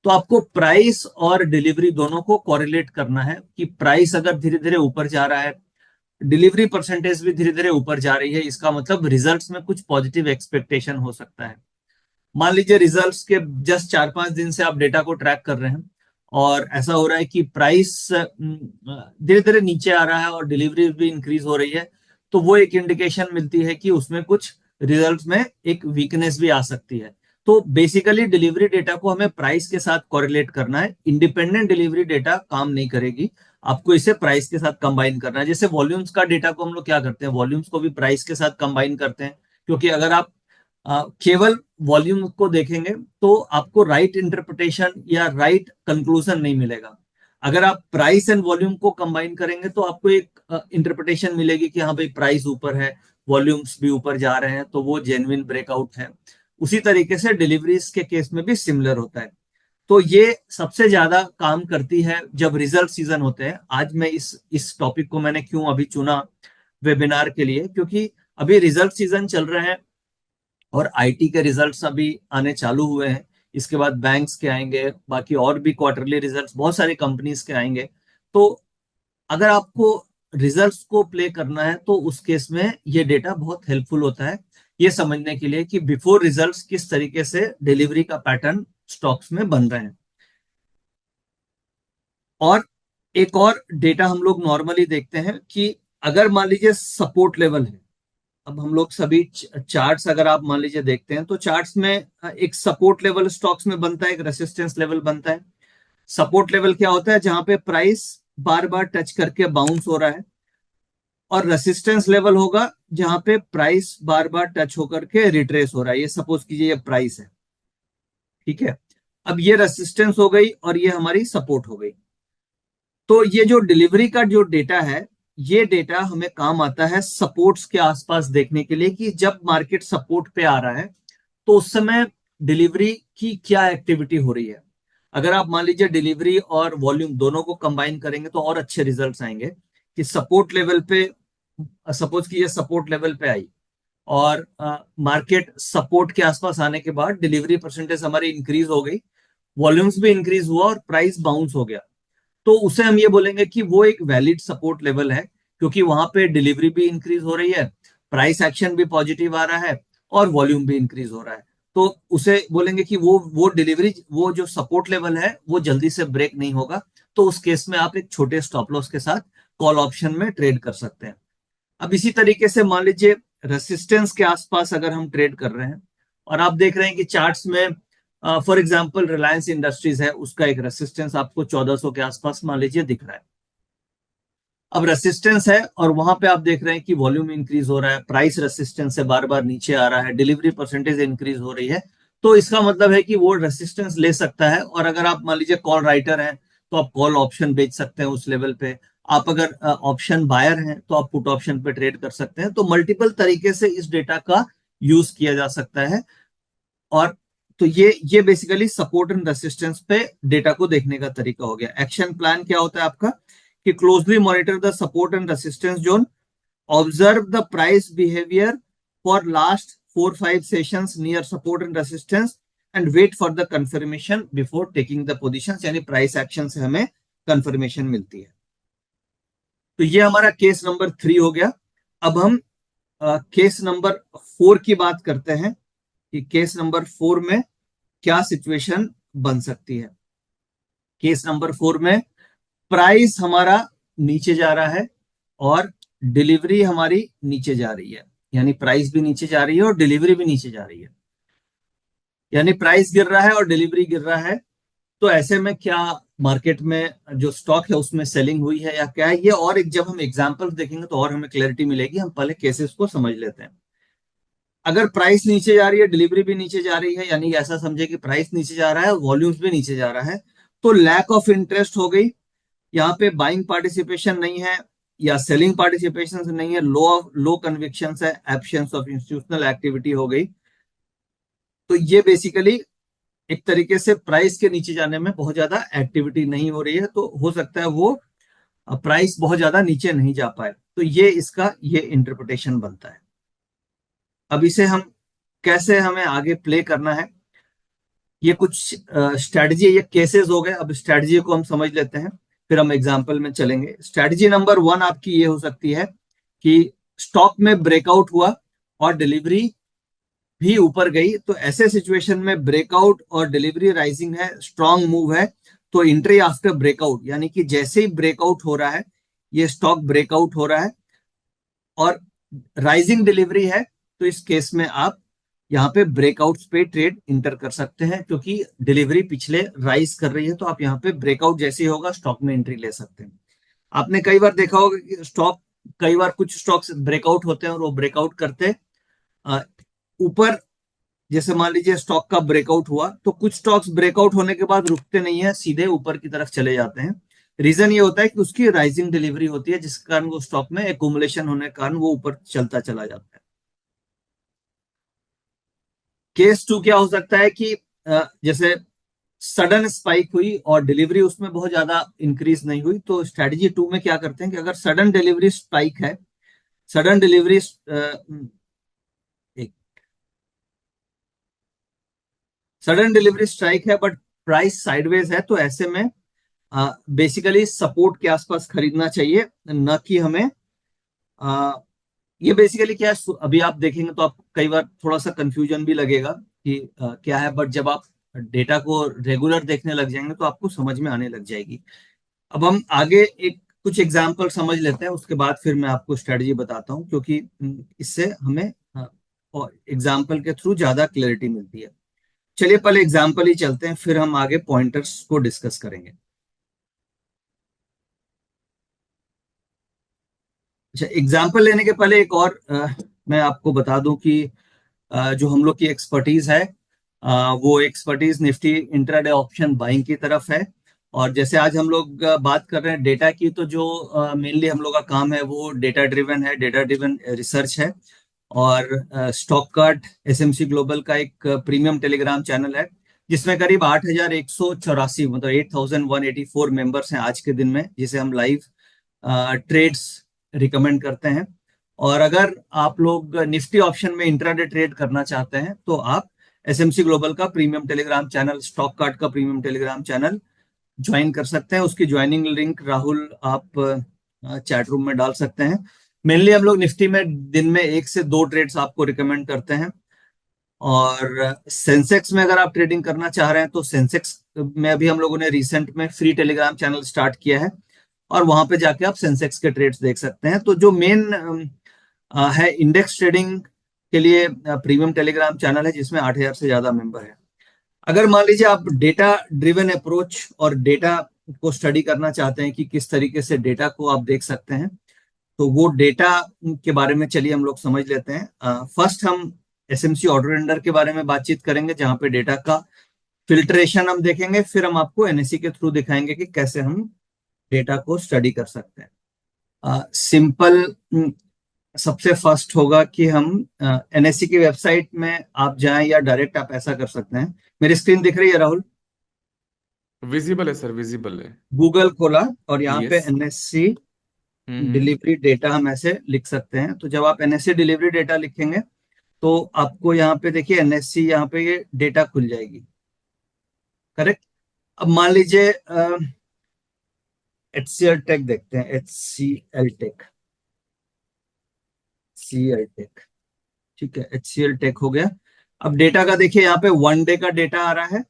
S1: तो आपको प्राइस और डिलीवरी दोनों को कोरिलेट करना है कि प्राइस अगर धीरे धीरे ऊपर जा रहा है, डिलीवरी परसेंटेज भी धीरे धीरे ऊपर जा रही है, इसका मतलब रिजल्ट्स में कुछ पॉजिटिव एक्सपेक्टेशन हो सकता है। मान लीजिए रिजल्ट्स के जस्ट 4-5 दिन से आप डेटा को ट्रैक कर रहे हैं और ऐसा हो रहा है कि प्राइस धीरे धीरे नीचे आ रहा है और डिलीवरी भी इंक्रीज हो रही है, तो वो एक इंडिकेशन मिलती है कि उसमें कुछ रिजल्ट्स में एक वीकनेस भी आ सकती है। तो बेसिकली डिलीवरी डेटा को हमें प्राइस के साथ कोरिलेट करना है। इंडिपेंडेंट डिलीवरी डेटा काम नहीं करेगी, आपको इसे प्राइस के साथ कंबाइन करना है। जैसे वॉल्यूम्स का डेटा को हम लोग क्या करते हैं, वॉल्यूम्स को भी प्राइस के साथ कंबाइन करते हैं, क्योंकि अगर आप केवल वॉल्यूम को देखेंगे तो आपको राइट इंटरप्रिटेशन या राइट कंक्लूजन नहीं मिलेगा। अगर आप प्राइस एंड वॉल्यूम को कंबाइन करेंगे तो आपको एक इंटरप्रिटेशन मिलेगी कि हाँ भाई प्राइस ऊपर है, वॉल्यूम्स भी ऊपर जा रहे हैं, तो वो जेन्युइन ब्रेकआउट है। उसी तरीके से डिलीवरीज के केस में भी सिमिलर होता है। तो ये सबसे ज्यादा काम करती है जब रिजल्ट सीजन होते हैं। आज मैं इस टॉपिक को मैंने क्यों अभी चुना वेबिनार के लिए, क्योंकि अभी रिजल्ट सीजन चल रहे हैं और IT के रिजल्ट्स अभी आने चालू हुए हैं। इसके बाद बैंक्स के आएंगे, बाकी और भी क्वार्टरली रिजल्ट्स बहुत सारी कंपनीज के आएंगे। तो अगर आपको रिजल्ट्स को प्ले करना है तो उस केस में ये डेटा बहुत हेल्पफुल होता है, ये समझने के लिए कि बिफोर रिजल्ट्स किस तरीके से डिलीवरी का पैटर्न स्टॉक्स में बन रहे हैं। और एक और डेटा हम लोग नॉर्मली देखते हैं कि अगर मान लीजिए सपोर्ट लेवल है, अब हम लोग सभी चार्ट्स अगर आप मान लीजिए देखते हैं तो चार्ट्स में एक सपोर्ट लेवल स्टॉक्स में बनता है, एक रेसिस्टेंस लेवल बनता है। सपोर्ट लेवल क्या होता है, जहां पे प्राइस बार बार टच करके बाउंस हो रहा है, और रेसिस्टेंस लेवल होगा जहां पे प्राइस बार बार टच होकर के रिट्रेस हो रहा है। ये सपोज कीजिए ये प्राइस है, ठीक है। अब ये रेसिस्टेंस हो गई और ये हमारी सपोर्ट हो गई। तो ये जो डिलीवरी का जो डेटा है, ये डेटा हमें काम आता है सपोर्ट्स के आसपास देखने के लिए कि जब मार्केट सपोर्ट पे आ रहा है तो उस समय डिलीवरी की क्या एक्टिविटी हो रही है। अगर आप मान लीजिए डिलीवरी और वॉल्यूम दोनों को कंबाइन करेंगे तो और अच्छे रिजल्ट्स आएंगे। कि सपोर्ट लेवल पे, सपोज कि ये सपोर्ट लेवल पे आई और मार्केट सपोर्ट के आसपास आने के बाद डिलीवरी परसेंटेज हमारी इंक्रीज हो गई, वॉल्यूम्स भी इंक्रीज हुआ और प्राइस बाउंस हो गया, तो उसे हम ये बोलेंगे कि वो एक वैलिड सपोर्ट लेवल है, क्योंकि वहां पे डिलीवरी भी इंक्रीज हो रही है, प्राइस एक्शन भी पॉजिटिव आ रहा है और वॉल्यूम भी इंक्रीज हो रहा है। तो उसे बोलेंगे कि वो डिलीवरी, वो जो सपोर्ट लेवल है वो जल्दी से ब्रेक नहीं होगा। तो उस केस में आप एक छोटे स्टॉप लॉस के साथ कॉल ऑप्शन में ट्रेड कर सकते हैं। अब इसी तरीके से मान लीजिए रेसिस्टेंस के आसपास अगर हम ट्रेड कर रहे हैं और आप देख रहे हैं कि चार्ट्स में फॉर एग्जांपल रिलायंस इंडस्ट्रीज है, उसका एक रेसिस्टेंस आपको 1400 के आसपास मान लीजिए दिख रहा है। अब रेसिस्टेंस है और वहां पे आप देख रहे हैं कि वॉल्यूम इंक्रीज हो रहा है, प्राइस रेसिस्टेंस से बार बार नीचे आ रहा है, डिलीवरी परसेंटेज इंक्रीज हो रही है। तो इसका मतलब है कि वो रेसिस्टेंस ले सकता है, और अगर आप मान लीजिए कॉल राइटर हैं तो आप कॉल ऑप्शन बेच सकते हैं उस लेवल पे। आप अगर ऑप्शन बायर हैं तो आप पुट ऑप्शन पे ट्रेड कर सकते हैं। तो मल्टीपल तरीके से इस डेटा का यूज किया जा सकता है। और तो ये बेसिकली सपोर्ट एंड रेसिस्टेंस पे डेटा को देखने का तरीका हो गया। एक्शन प्लान क्या होता है आपका, कि closely monitor the support and resistance zone, observe the price behaviour for last 4-5 sessions near support and resistance, and wait for the confirmation before taking the position. यानी प्राइस एक्शन से हमें कंफर्मेशन मिलती है। तो ये हमारा केस नंबर 3 हो गया। अब हम केस नंबर 4 की बात करते हैं कि केस नंबर 4 में क्या सिचुएशन बन सकती है। केस नंबर 4 में प्राइस हमारा नीचे जा रहा है और डिलीवरी हमारी नीचे जा रही है, यानी प्राइस भी नीचे जा रही है और डिलीवरी भी नीचे जा रही है। यानी प्राइस गिर रहा है और डिलीवरी गिर रहा है। तो ऐसे में क्या मार्केट में जो स्टॉक है उसमें सेलिंग हुई है या क्या है, ये और एक जब हम एग्जांपल्स देखेंगे तो और हमें क्लैरिटी मिलेगी। हम पहले केसेस को समझ लेते हैं। अगर प्राइस नीचे जा रही है, डिलीवरी भी नीचे जा रही है, यानी ऐसा समझे कि प्राइस नीचे जा रहा है, वॉल्यूम्स भी नीचे जा रहा है, तो लैक ऑफ इंटरेस्ट हो गई, यहाँ पे बाइंग पार्टिसिपेशन नहीं है या सेलिंग पार्टिसिपेशन नहीं है, लो कन्विक्शन है, एब्सेंस ऑफ इंस्टीट्यूशनल एक्टिविटी हो गई। तो ये बेसिकली एक तरीके से प्राइस के नीचे जाने में बहुत ज्यादा एक्टिविटी नहीं हो रही है, तो हो सकता है वो प्राइस बहुत ज्यादा नीचे नहीं जा पाए। तो ये इसका ये इंटरप्रिटेशन बनता है। अब इसे हम कैसे हमें आगे प्ले करना है, ये कुछ स्ट्रेटजी, ये केसेस हो गए। अब स्ट्रेटजी को हम समझ लेते हैं, फिर हम एग्जाम्पल में चलेंगे। स्ट्रेटजी नंबर 1 आपकी ये हो सकती है कि स्टॉक में ब्रेकआउट हुआ और डिलीवरी भी ऊपर गई, तो ऐसे सिचुएशन में ब्रेकआउट और डिलीवरी राइजिंग है, स्ट्रॉन्ग मूव है, तो एंट्री आफ्टर ब्रेकआउट, यानी कि जैसे ही ब्रेकआउट हो रहा है, ये स्टॉक ब्रेकआउट हो रहा है और राइजिंग डिलीवरी है, तो इस केस में आप यहाँ पे ब्रेकआउट्स पे ट्रेड इंटर कर सकते हैं, क्योंकि डिलीवरी पिछले राइज कर रही है, तो आप यहाँ पे ब्रेकआउट जैसे ही होगा स्टॉक में एंट्री ले सकते हैं। आपने कई बार देखा होगा कि स्टॉक, कई बार कुछ स्टॉक्स ब्रेकआउट होते हैं और वो ब्रेकआउट करते ऊपर, जैसे मान लीजिए स्टॉक का ब्रेकआउट हुआ, तो कुछ स्टॉक्स ब्रेकआउट होने के बाद रुकते नहीं है, सीधे ऊपर की तरफ चले जाते हैं। रीजन ये होता है कि उसकी राइजिंग डिलीवरी होती है, जिसके कारण वो स्टॉक में एकुमुलेशन होने के कारण वो ऊपर चलता चला जाता है। केस 2 क्या हो सकता है कि जैसे सडन स्पाइक हुई और डिलीवरी उसमें बहुत ज्यादा इंक्रीज नहीं हुई, तो स्ट्रेटजी 2 में क्या करते हैं कि अगर सडन डिलीवरी स्पाइक है, sudden delivery sudden delivery strike है बट प्राइस साइडवेज है, तो ऐसे में बेसिकली सपोर्ट के आसपास खरीदना चाहिए, न कि हमें ये बेसिकली क्या है, अभी आप देखेंगे तो आप कई बार थोड़ा सा कंफ्यूजन भी लगेगा कि क्या है, बट जब आप डेटा को रेगुलर देखने लग जाएंगे तो आपको समझ में आने लग जाएगी। अब हम आगे एक कुछ एग्जाम्पल समझ लेते हैं, उसके बाद फिर मैं आपको स्ट्रेटजी बताता हूँ, क्योंकि इससे हमें एग्जाम्पल के थ्रू ज्यादा क्लैरिटी मिलती है। चलिए पहले एग्जाम्पल ही चलते हैं, फिर हम आगे पॉइंटर्स को डिस्कस करेंगे। अच्छा, एग्जाम्पल लेने के पहले एक और मैं आपको बता दूं कि जो हम लोग की एक्सपर्टीज है, वो expertise Nifty intraday option buying की तरफ है। और जैसे आज हम लोग बात कर रहे हैं डेटा की, तो जो मेनली हम लोग का काम है वो डेटा ड्रिवन है, डेटा ड्रिवन रिसर्च है। और स्टॉक कार्ड एसएमसी ग्लोबल का एक प्रीमियम टेलीग्राम चैनल है, जिसमें करीब 8,184, मतलब 8,184 मेंबर्स हैं आज के दिन में, जिसे हम लाइव ट्रेड्स रिकमेंड करते हैं। और अगर आप लोग निफ्टी ऑप्शन में इंट्राडे ट्रेड करना चाहते हैं, तो आप एसएमसी ग्लोबल का premium Telegram channel, stock card का प्रीमियम टेलीग्राम चैनल ज्वाइन कर सकते हैं। उसकी ज्वाइनिंग लिंक राहुल आप चैट रूम में डाल सकते हैं। मेनली हम लोग निफ्टी में दिन में 1 से 2 ट्रेड्स आपको रिकमेंड करते हैं। और सेंसेक्स में अगर आप ट्रेडिंग करना चाह रहे हैं, तो सेंसेक्स में अभी हम लोगों ने रिसेंट में फ्री टेलीग्राम चैनल स्टार्ट किया है, और वहां पे जाके आप सेंसेक्स के ट्रेड्स देख सकते हैं। तो जो मेन है इंडेक्स ट्रेडिंग के लिए प्रीमियम टेलीग्राम चैनल है, जिसमें 8,000 से ज्यादा मेंबर है। अगर मान लीजिए आप डेटा ड्रिवन अप्रोच और डेटा को स्टडी करना चाहते हैं कि किस तरीके से डेटा को आप देख सकते हैं, तो वो डेटा के बारे में चलिए हम लोग समझ लेते हैं। फर्स्ट हम एसएमसी ऑर्डर एंडर के बारे में बातचीत करेंगे, जहां पे डेटा का फिल्ट्रेशन हम देखेंगे, फिर हम आपको एनएससी के थ्रू दिखाएंगे कि कैसे हम डेटा को स्टडी कर सकते हैं। सिंपल सबसे फर्स्ट होगा कि हम एनएससी की वेबसाइट में आप जाएं, या डायरेक्ट आप ऐसा कर सकते हैं। मेरी स्क्रीन दिख रही है राहुल?
S2: विजिबल है सर, विजिबल है।
S1: गूगल खोला और यहाँ पे
S2: यस।
S1: एनएससी
S2: हम्म।
S1: डिलीवरी डेटा हम ऐसे लिख सकते हैं। तो जब आप एनएससी डिलीवरी डेटा लिखेंगे, तो आपको यहाँ पे देखिए एनएससी, यहाँ पे ये डेटा खुल जाएगी। करेक्ट। अब मान लीजिए एचसीएल टेक देखते हैं, एचसीएल टेक, सीएल टेक, ठीक है, एचसीएल टेक हो गया। अब डेटा का देखिए, यहाँ पे 1 डे का डेटा आ रहा है।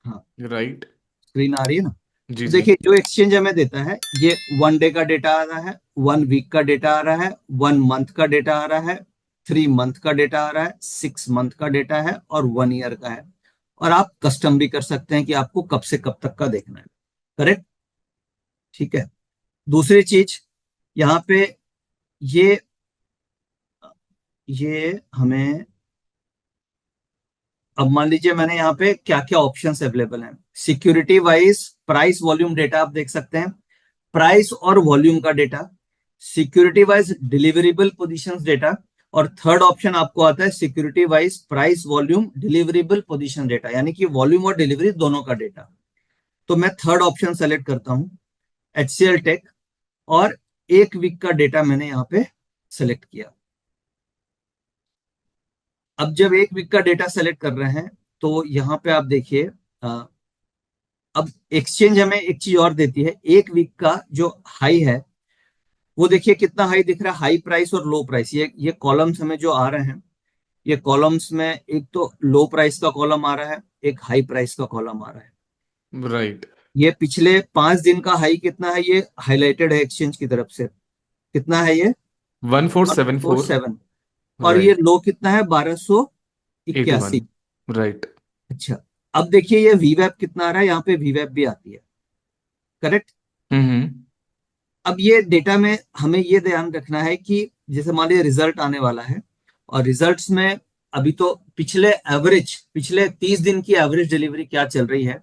S1: हाँ,
S2: राइट।
S1: स्क्रीन आ रही है ना?
S2: जी
S1: तो
S2: जी।
S1: देखिए जो एक्सचेंज हमें देता है, ये 1 डे का डेटा आ रहा है, 1 वीक का डेटा आ रहा है, 1 मंथ का डेटा आ रहा है, 3 मंथ का डेटा आ रहा है, 6 मंथ का डेटा है, और 1 ईयर का है। और आप कस्टम भी कर सकते हैं कि आपको कब से कब तक का देखना है। करेक्ट। ठीक है। दूसरी चीज, यहाँ पे ये ये हमें अब मान लीजिए मैंने यहाँ पे क्या क्या ऑप्शंस अवेलेबल हैं। Security wise price volume data आप देख सकते हैं, प्राइस और वॉल्यूम का data, security wise deliverable positions data, और थर्ड ऑप्शन आपको आता है security wise price volume deliverable position data, यानी कि वॉल्यूम और डिलीवरी दोनों का डेटा। तो मैं थर्ड ऑप्शन सेलेक्ट करता हूं, एचसीएल टेक, और एक वीक का डेटा मैंने यहाँ पे सेलेक्ट किया। अब जब एक वीक का डेटा सेलेक्ट कर रहे हैं तो यहाँ पे आप देखिए, अब एक्सचेंज हमें एक चीज और देती है, एक वीक का जो हाई है वो देखिए कितना हाई दिख रहा है, हाई प्राइस और लो प्राइस। ये कॉलम्स हमें जो आ रहे हैं, ये कॉलम्स में एक तो लो प्राइस का कॉलम आ रहा है, एक हाई प्राइस का कॉलम आ रहा है।
S2: राइट।
S1: ये पिछले 5 दिन का हाई कितना है, ये हाईलाइटेड है एक्सचेंज की तरफ से, कितना है ये
S2: 1474।
S1: 147। और ये
S2: राइट।
S1: लो कितना है 1281।
S2: 81। राइट।
S1: अच्छा, अब देखिए ये वीवैप कितना आ रहा है, यहाँ पे वीवैप भी आती है, करेक्ट।
S2: हम्म।
S1: अब ये डेटा में हमें ये ध्यान रखना है कि जैसे मान लीजिए रिजल्ट आने वाला है, और रिजल्ट्स में अभी तो पिछले 30 दिन की एवरेज डिलीवरी क्या चल रही है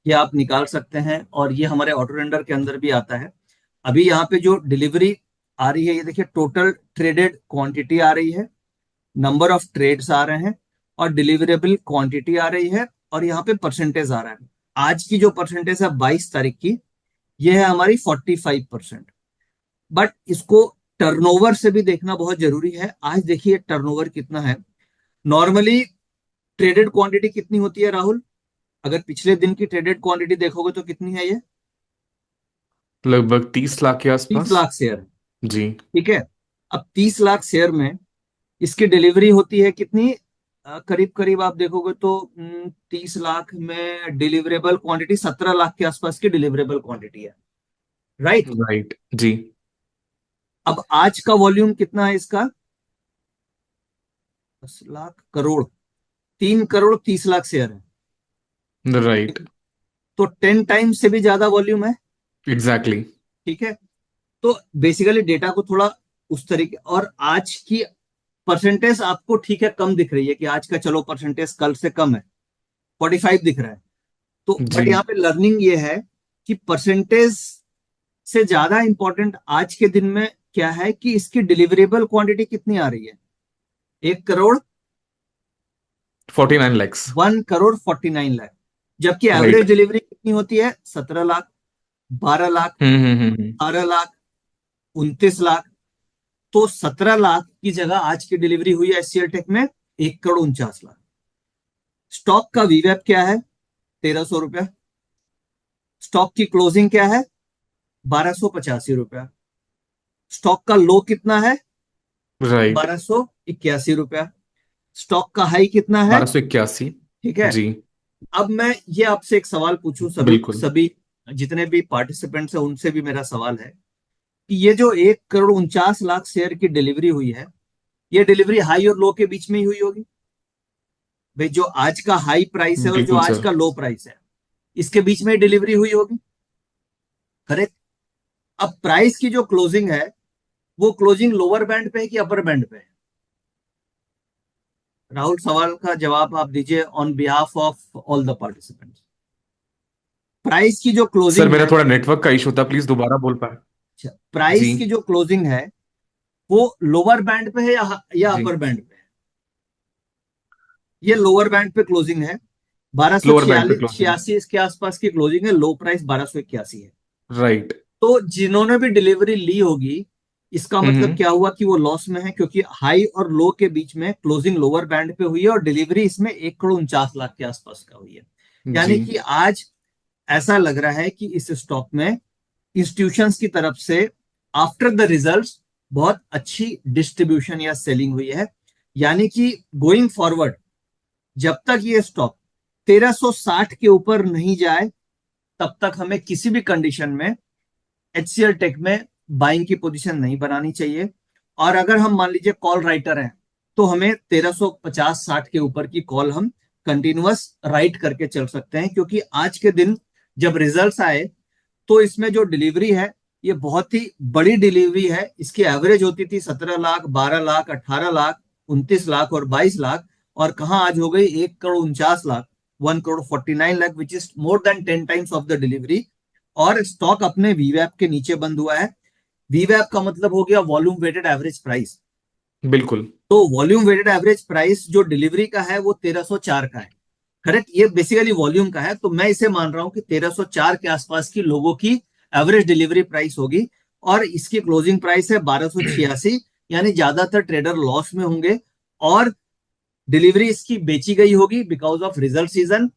S1: ये आप निकाल सकते हैं, और ये हमारे ऑटो रेंडर के अंदर भी आता है। अभी यहाँ पे जो डिलीवरी आ रही है, ये देखिए टोटल ट्रेडेड क्वांटिटी आ रही है, नंबर ऑफ ट्रेड्स आ रहे हैं, और डिलीवरेबल क्वांटिटी आ रही है, और यहाँ पे परसेंटेज आ रहा है। आज की जो परसेंटेज है 22 तारीख की, ये है हमारी 45%। बट इसको टर्नओवर से भी देखना बहुत जरूरी है। आज देखिए टर्नओवर कितना है। नॉर्मली ट्रेडेड क्वांटिटी कितनी होती है राहुल, अगर पिछले दिन की ट्रेडेड क्वांटिटी देखोगे तो कितनी है ये,
S2: लगभग 30 लाख के
S1: 30
S2: आसपास।
S1: लाख शेयर है,
S2: जी।
S1: ठीक है। अब 30 लाख शेयर में इसकी डिलीवरी होती है कितनी, करीब करीब आप देखोगे तो 30 लाख में डिलीवरेबल क्वांटिटी 17 लाख के आसपास की डिलीवरेबल क्वांटिटी है, राइट।
S2: राइट। जी।
S1: अब आज का वॉल्यूम कितना है इसका, 10 लाख करोड़, 3 करोड़ 30 लाख शेयर है,
S2: राइट।
S1: तो 10 टाइम्स से भी ज्यादा वॉल्यूम है,
S2: एग्जैक्टली।
S1: ठीक है। तो बेसिकली डेटा को थोड़ा उस तरीके, और आज की परसेंटेज आपको ठीक है कम दिख रही है कि आज का चलो परसेंटेज कल से कम है, 45 दिख रहा है। तो
S2: जी।
S1: बट यहाँ पे लर्निंग ये है कि परसेंटेज से ज्यादा इंपॉर्टेंट आज के दिन में क्या है कि इसकी डिलीवरेबल क्वांटिटी कितनी आ रही है, 1 करोड़
S2: 49 lakhs।
S1: 1 करोड़ 49 लाख, जबकि एवरेज
S2: राइट।
S1: डिलीवरी कितनी होती है 17 लाख, 12 लाख,
S2: हम्म।
S1: 18 लाख, 29 लाख। तो 17 लाख की जगह आज की डिलीवरी हुई है एचसीएल टेक में 1 करोड़ 49 लाख। स्टॉक का वीवैप क्या है, 1300 रुपया। स्टॉक की क्लोजिंग क्या है, 1285 रुपया। स्टॉक का लो कितना है,
S2: राइट।
S1: 1281 रुपया। स्टॉक का हाई कितना है,
S2: 1281।
S1: ठीक है।
S2: जी।
S1: अब मैं ये आपसे एक सवाल पूछूं, सभी
S2: बिल्कुल।
S1: सभी जितने भी पार्टिसिपेंट्स हैं उनसे भी मेरा सवाल है कि ये जो 1 करोड़ 49 लाख शेयर की डिलीवरी हुई है, ये डिलीवरी हाई और लो के बीच में ही हुई होगी भाई। जो आज का हाई प्राइस है और जो
S2: बिल्कुल
S1: आज
S2: सर।
S1: का लो प्राइस है, इसके बीच में डिलीवरी हुई होगी, करेक्ट। अब प्राइस की जो क्लोजिंग है, वो क्लोजिंग लोअर बैंड पे है कि अपर बैंड पे है, राहुल सवाल का जवाब आप दीजिए on behalf of all the participants. Price की जो
S2: सर
S1: क्लोजिंग
S2: मेरा
S1: है,
S2: थोड़ा नेटवर्क का इशू था, प्लीज दोबारा बोल पाए। जी।
S1: प्राइस की जो क्लोजिंग है वो लोअर बैंड पे है या
S2: जी।
S1: अपर बैंड पे है, ये लोअर बैंड पे क्लोजिंग है। बारह सौ
S2: लोअर बैंड पे
S1: छियालीस
S2: क्लोजिंग।
S1: छियासी इसके आसपास की क्लोजिंग है, लो प्राइस 1281 है।
S2: राइट।
S1: तो जिन्होंने भी डिलीवरी ली होगी, इसका मतलब
S2: हम्म।
S1: क्या हुआ कि वो लॉस में है, क्योंकि हाई और लो के बीच में क्लोजिंग लोअर बैंड पे हुई है, और डिलीवरी इसमें 1 करोड़ 49 लाख के आसपास का हुई है।
S2: जी।
S1: यानी कि आज ऐसा लग रहा है कि इस स्टॉक में इंस्टीट्यूशंस की तरफ से आफ्टर द रिजल्ट्स बहुत अच्छी डिस्ट्रीब्यूशन या सेलिंग हुई है। यानी कि गोइंग फॉरवर्ड जब तक ये स्टॉक 1360 के ऊपर नहीं जाए, तब तक हमें किसी भी कंडीशन में एचसीएल टेक में बाइंग की पोजीशन नहीं बनानी चाहिए। और अगर हम मान लीजिए कॉल राइटर हैं, तो हमें 1350-60 के ऊपर की कॉल हम कंटिन्यूअस राइट करके चल सकते हैं, क्योंकि आज के दिन जब रिजल्ट्स आए तो इसमें जो डिलीवरी है ये बहुत ही बड़ी डिलीवरी है। इसकी एवरेज होती थी 17 लाख, 12 लाख, 18 लाख, 29 लाख और 22 लाख, और कहाँ आज हो गई 1,49,00,000, 1,49,00,000, which is more than 10 times of the delivery. और स्टॉक अपने वीवैप के नीचे बंद हुआ है। वीवैप का मतलब हो गया वॉल्यूम वेटेड एवरेज प्राइस।
S2: बिल्कुल।
S1: तो वॉल्यूम वेटेड एवरेज प्राइस जो डिलीवरी का है वो 1304 का है। करेक्ट, ये बेसिकली वॉल्यूम का है। तो मैं इसे मान रहा हूं कि 1304 के आसपास की लोगों की एवरेज डिलीवरी प्राइस होगी, और इसकी क्लोजिंग प्राइस है 1286, यानी ज्यादातर ट्रेडर लॉस में होंगे। और डिलीवरी इसकी बेची गई होगी because of result season,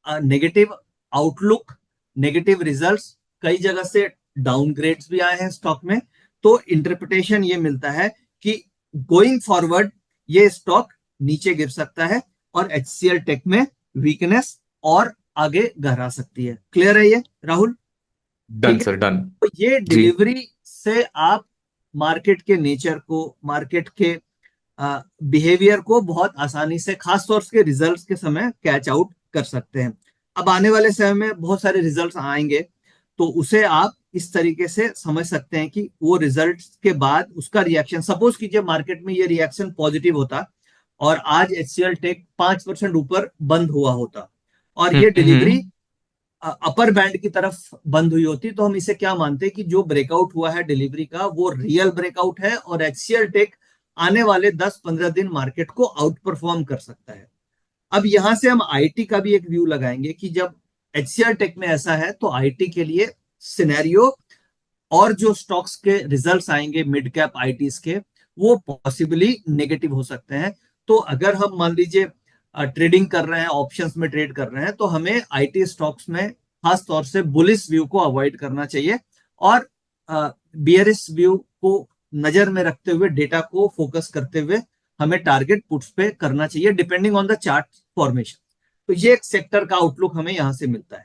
S1: negative outlook, negative results, कई जगह से डाउनग्रेड्स भी आए हैं स्टॉक में। तो इंटरप्रिटेशन ये मिलता है कि गोइंग फॉरवर्ड ये स्टॉक नीचे गिर सकता है, और एचसीएल टेक में वीकनेस और आगे गहरा सकती है। क्लियर है ये राहुल?
S2: डन
S1: ठीक है।
S2: Sir, done.
S1: तो ये
S2: जी।
S1: डिलीवरी से आप मार्केट के नेचर को, मार्केट के बिहेवियर को बहुत आसानी से, खासतौर से रिजल्ट्स के समय कैच आउट कर सकते हैं। अब आने वाले समय में बहुत सारे रिजल्ट्स आएंगे, तो उसे आप इस तरीके से समझ सकते हैं कि वो रिजल्ट्स के बाद उसका रिएक्शन, सपोज कीजिए मार्केट में ये रिएक्शन पॉजिटिव होता और आज एचसीएल टेक 5% ऊपर बंद हुआ होता, और ये डिलीवरी
S2: हम्म।
S1: अपर बैंड की तरफ बंद हुई होती, तो हम इसे क्या मानते हैं कि जो ब्रेकआउट हुआ है डिलीवरी का वो रियल ब्रेकआउट है, और एचसीएल टेक आने वाले 10-15 दिन मार्केट को आउट परफॉर्म कर सकता है। अब यहां से हम आईटी का भी एक व्यू लगाएंगे कि जब एचसीएल टेक में ऐसा है तो आईटी के लिए सिनेरियो, और जो स्टॉक्स के रिजल्ट्स आएंगे मिड कैप आईटीज के, वो पॉसिबली नेगेटिव हो सकते हैं। तो अगर हम मान लीजिए ट्रेडिंग कर रहे हैं, ऑप्शंस में ट्रेड कर रहे हैं, तो हमें आईटी स्टॉक्स में खास तौर से बुलिश व्यू को अवॉइड करना चाहिए, और बियरिश व्यू को नजर में रखते हुए, डेटा को फोकस करते हुए हमें टारगेट पुट्स पे करना चाहिए depending on the chart formation. तो ये एक सेक्टर का आउटलुक हमें यहां से मिलता है,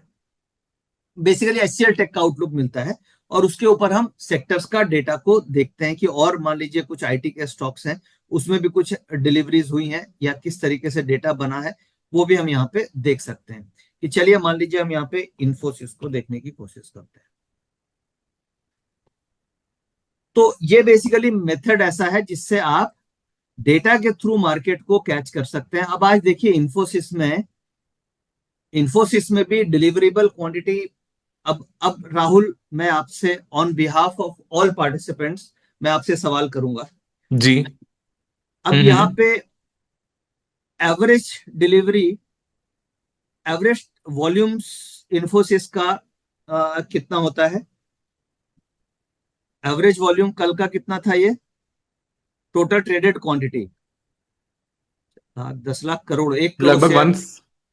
S1: बेसिकली एचसीएल टेक का आउटलुक मिलता है, और उसके ऊपर हम सेक्टर्स का डेटा को देखते हैं कि और मान लीजिए कुछ आईटी के स्टॉक्स हैं, उसमें भी कुछ डिलीवरीज हुई हैं या किस तरीके से डेटा बना है, वो भी हम यहाँ पे देख सकते हैं। कि चलिए मान लीजिए हम यहाँ पे इन्फोसिस को देखने की कोशिश करते हैं। तो ये बेसिकली मेथड ऐसा है जिससे आप डेटा के थ्रू मार्केट को कैच कर सकते हैं। अब आज देखिए इन्फोसिस में भी डिलीवरेबल क्वांटिटी। अब राहुल, मैं आपसे on behalf of all participants मैं आपसे सवाल करूंगा।
S2: जी।
S1: अब यहाँ पे average delivery, average volumes Infosys का कितना होता है? एवरेज वॉल्यूम कल का कितना था? ये total traded quantity 10 lakh crore, 1 crore
S2: लगभग
S1: शेयर,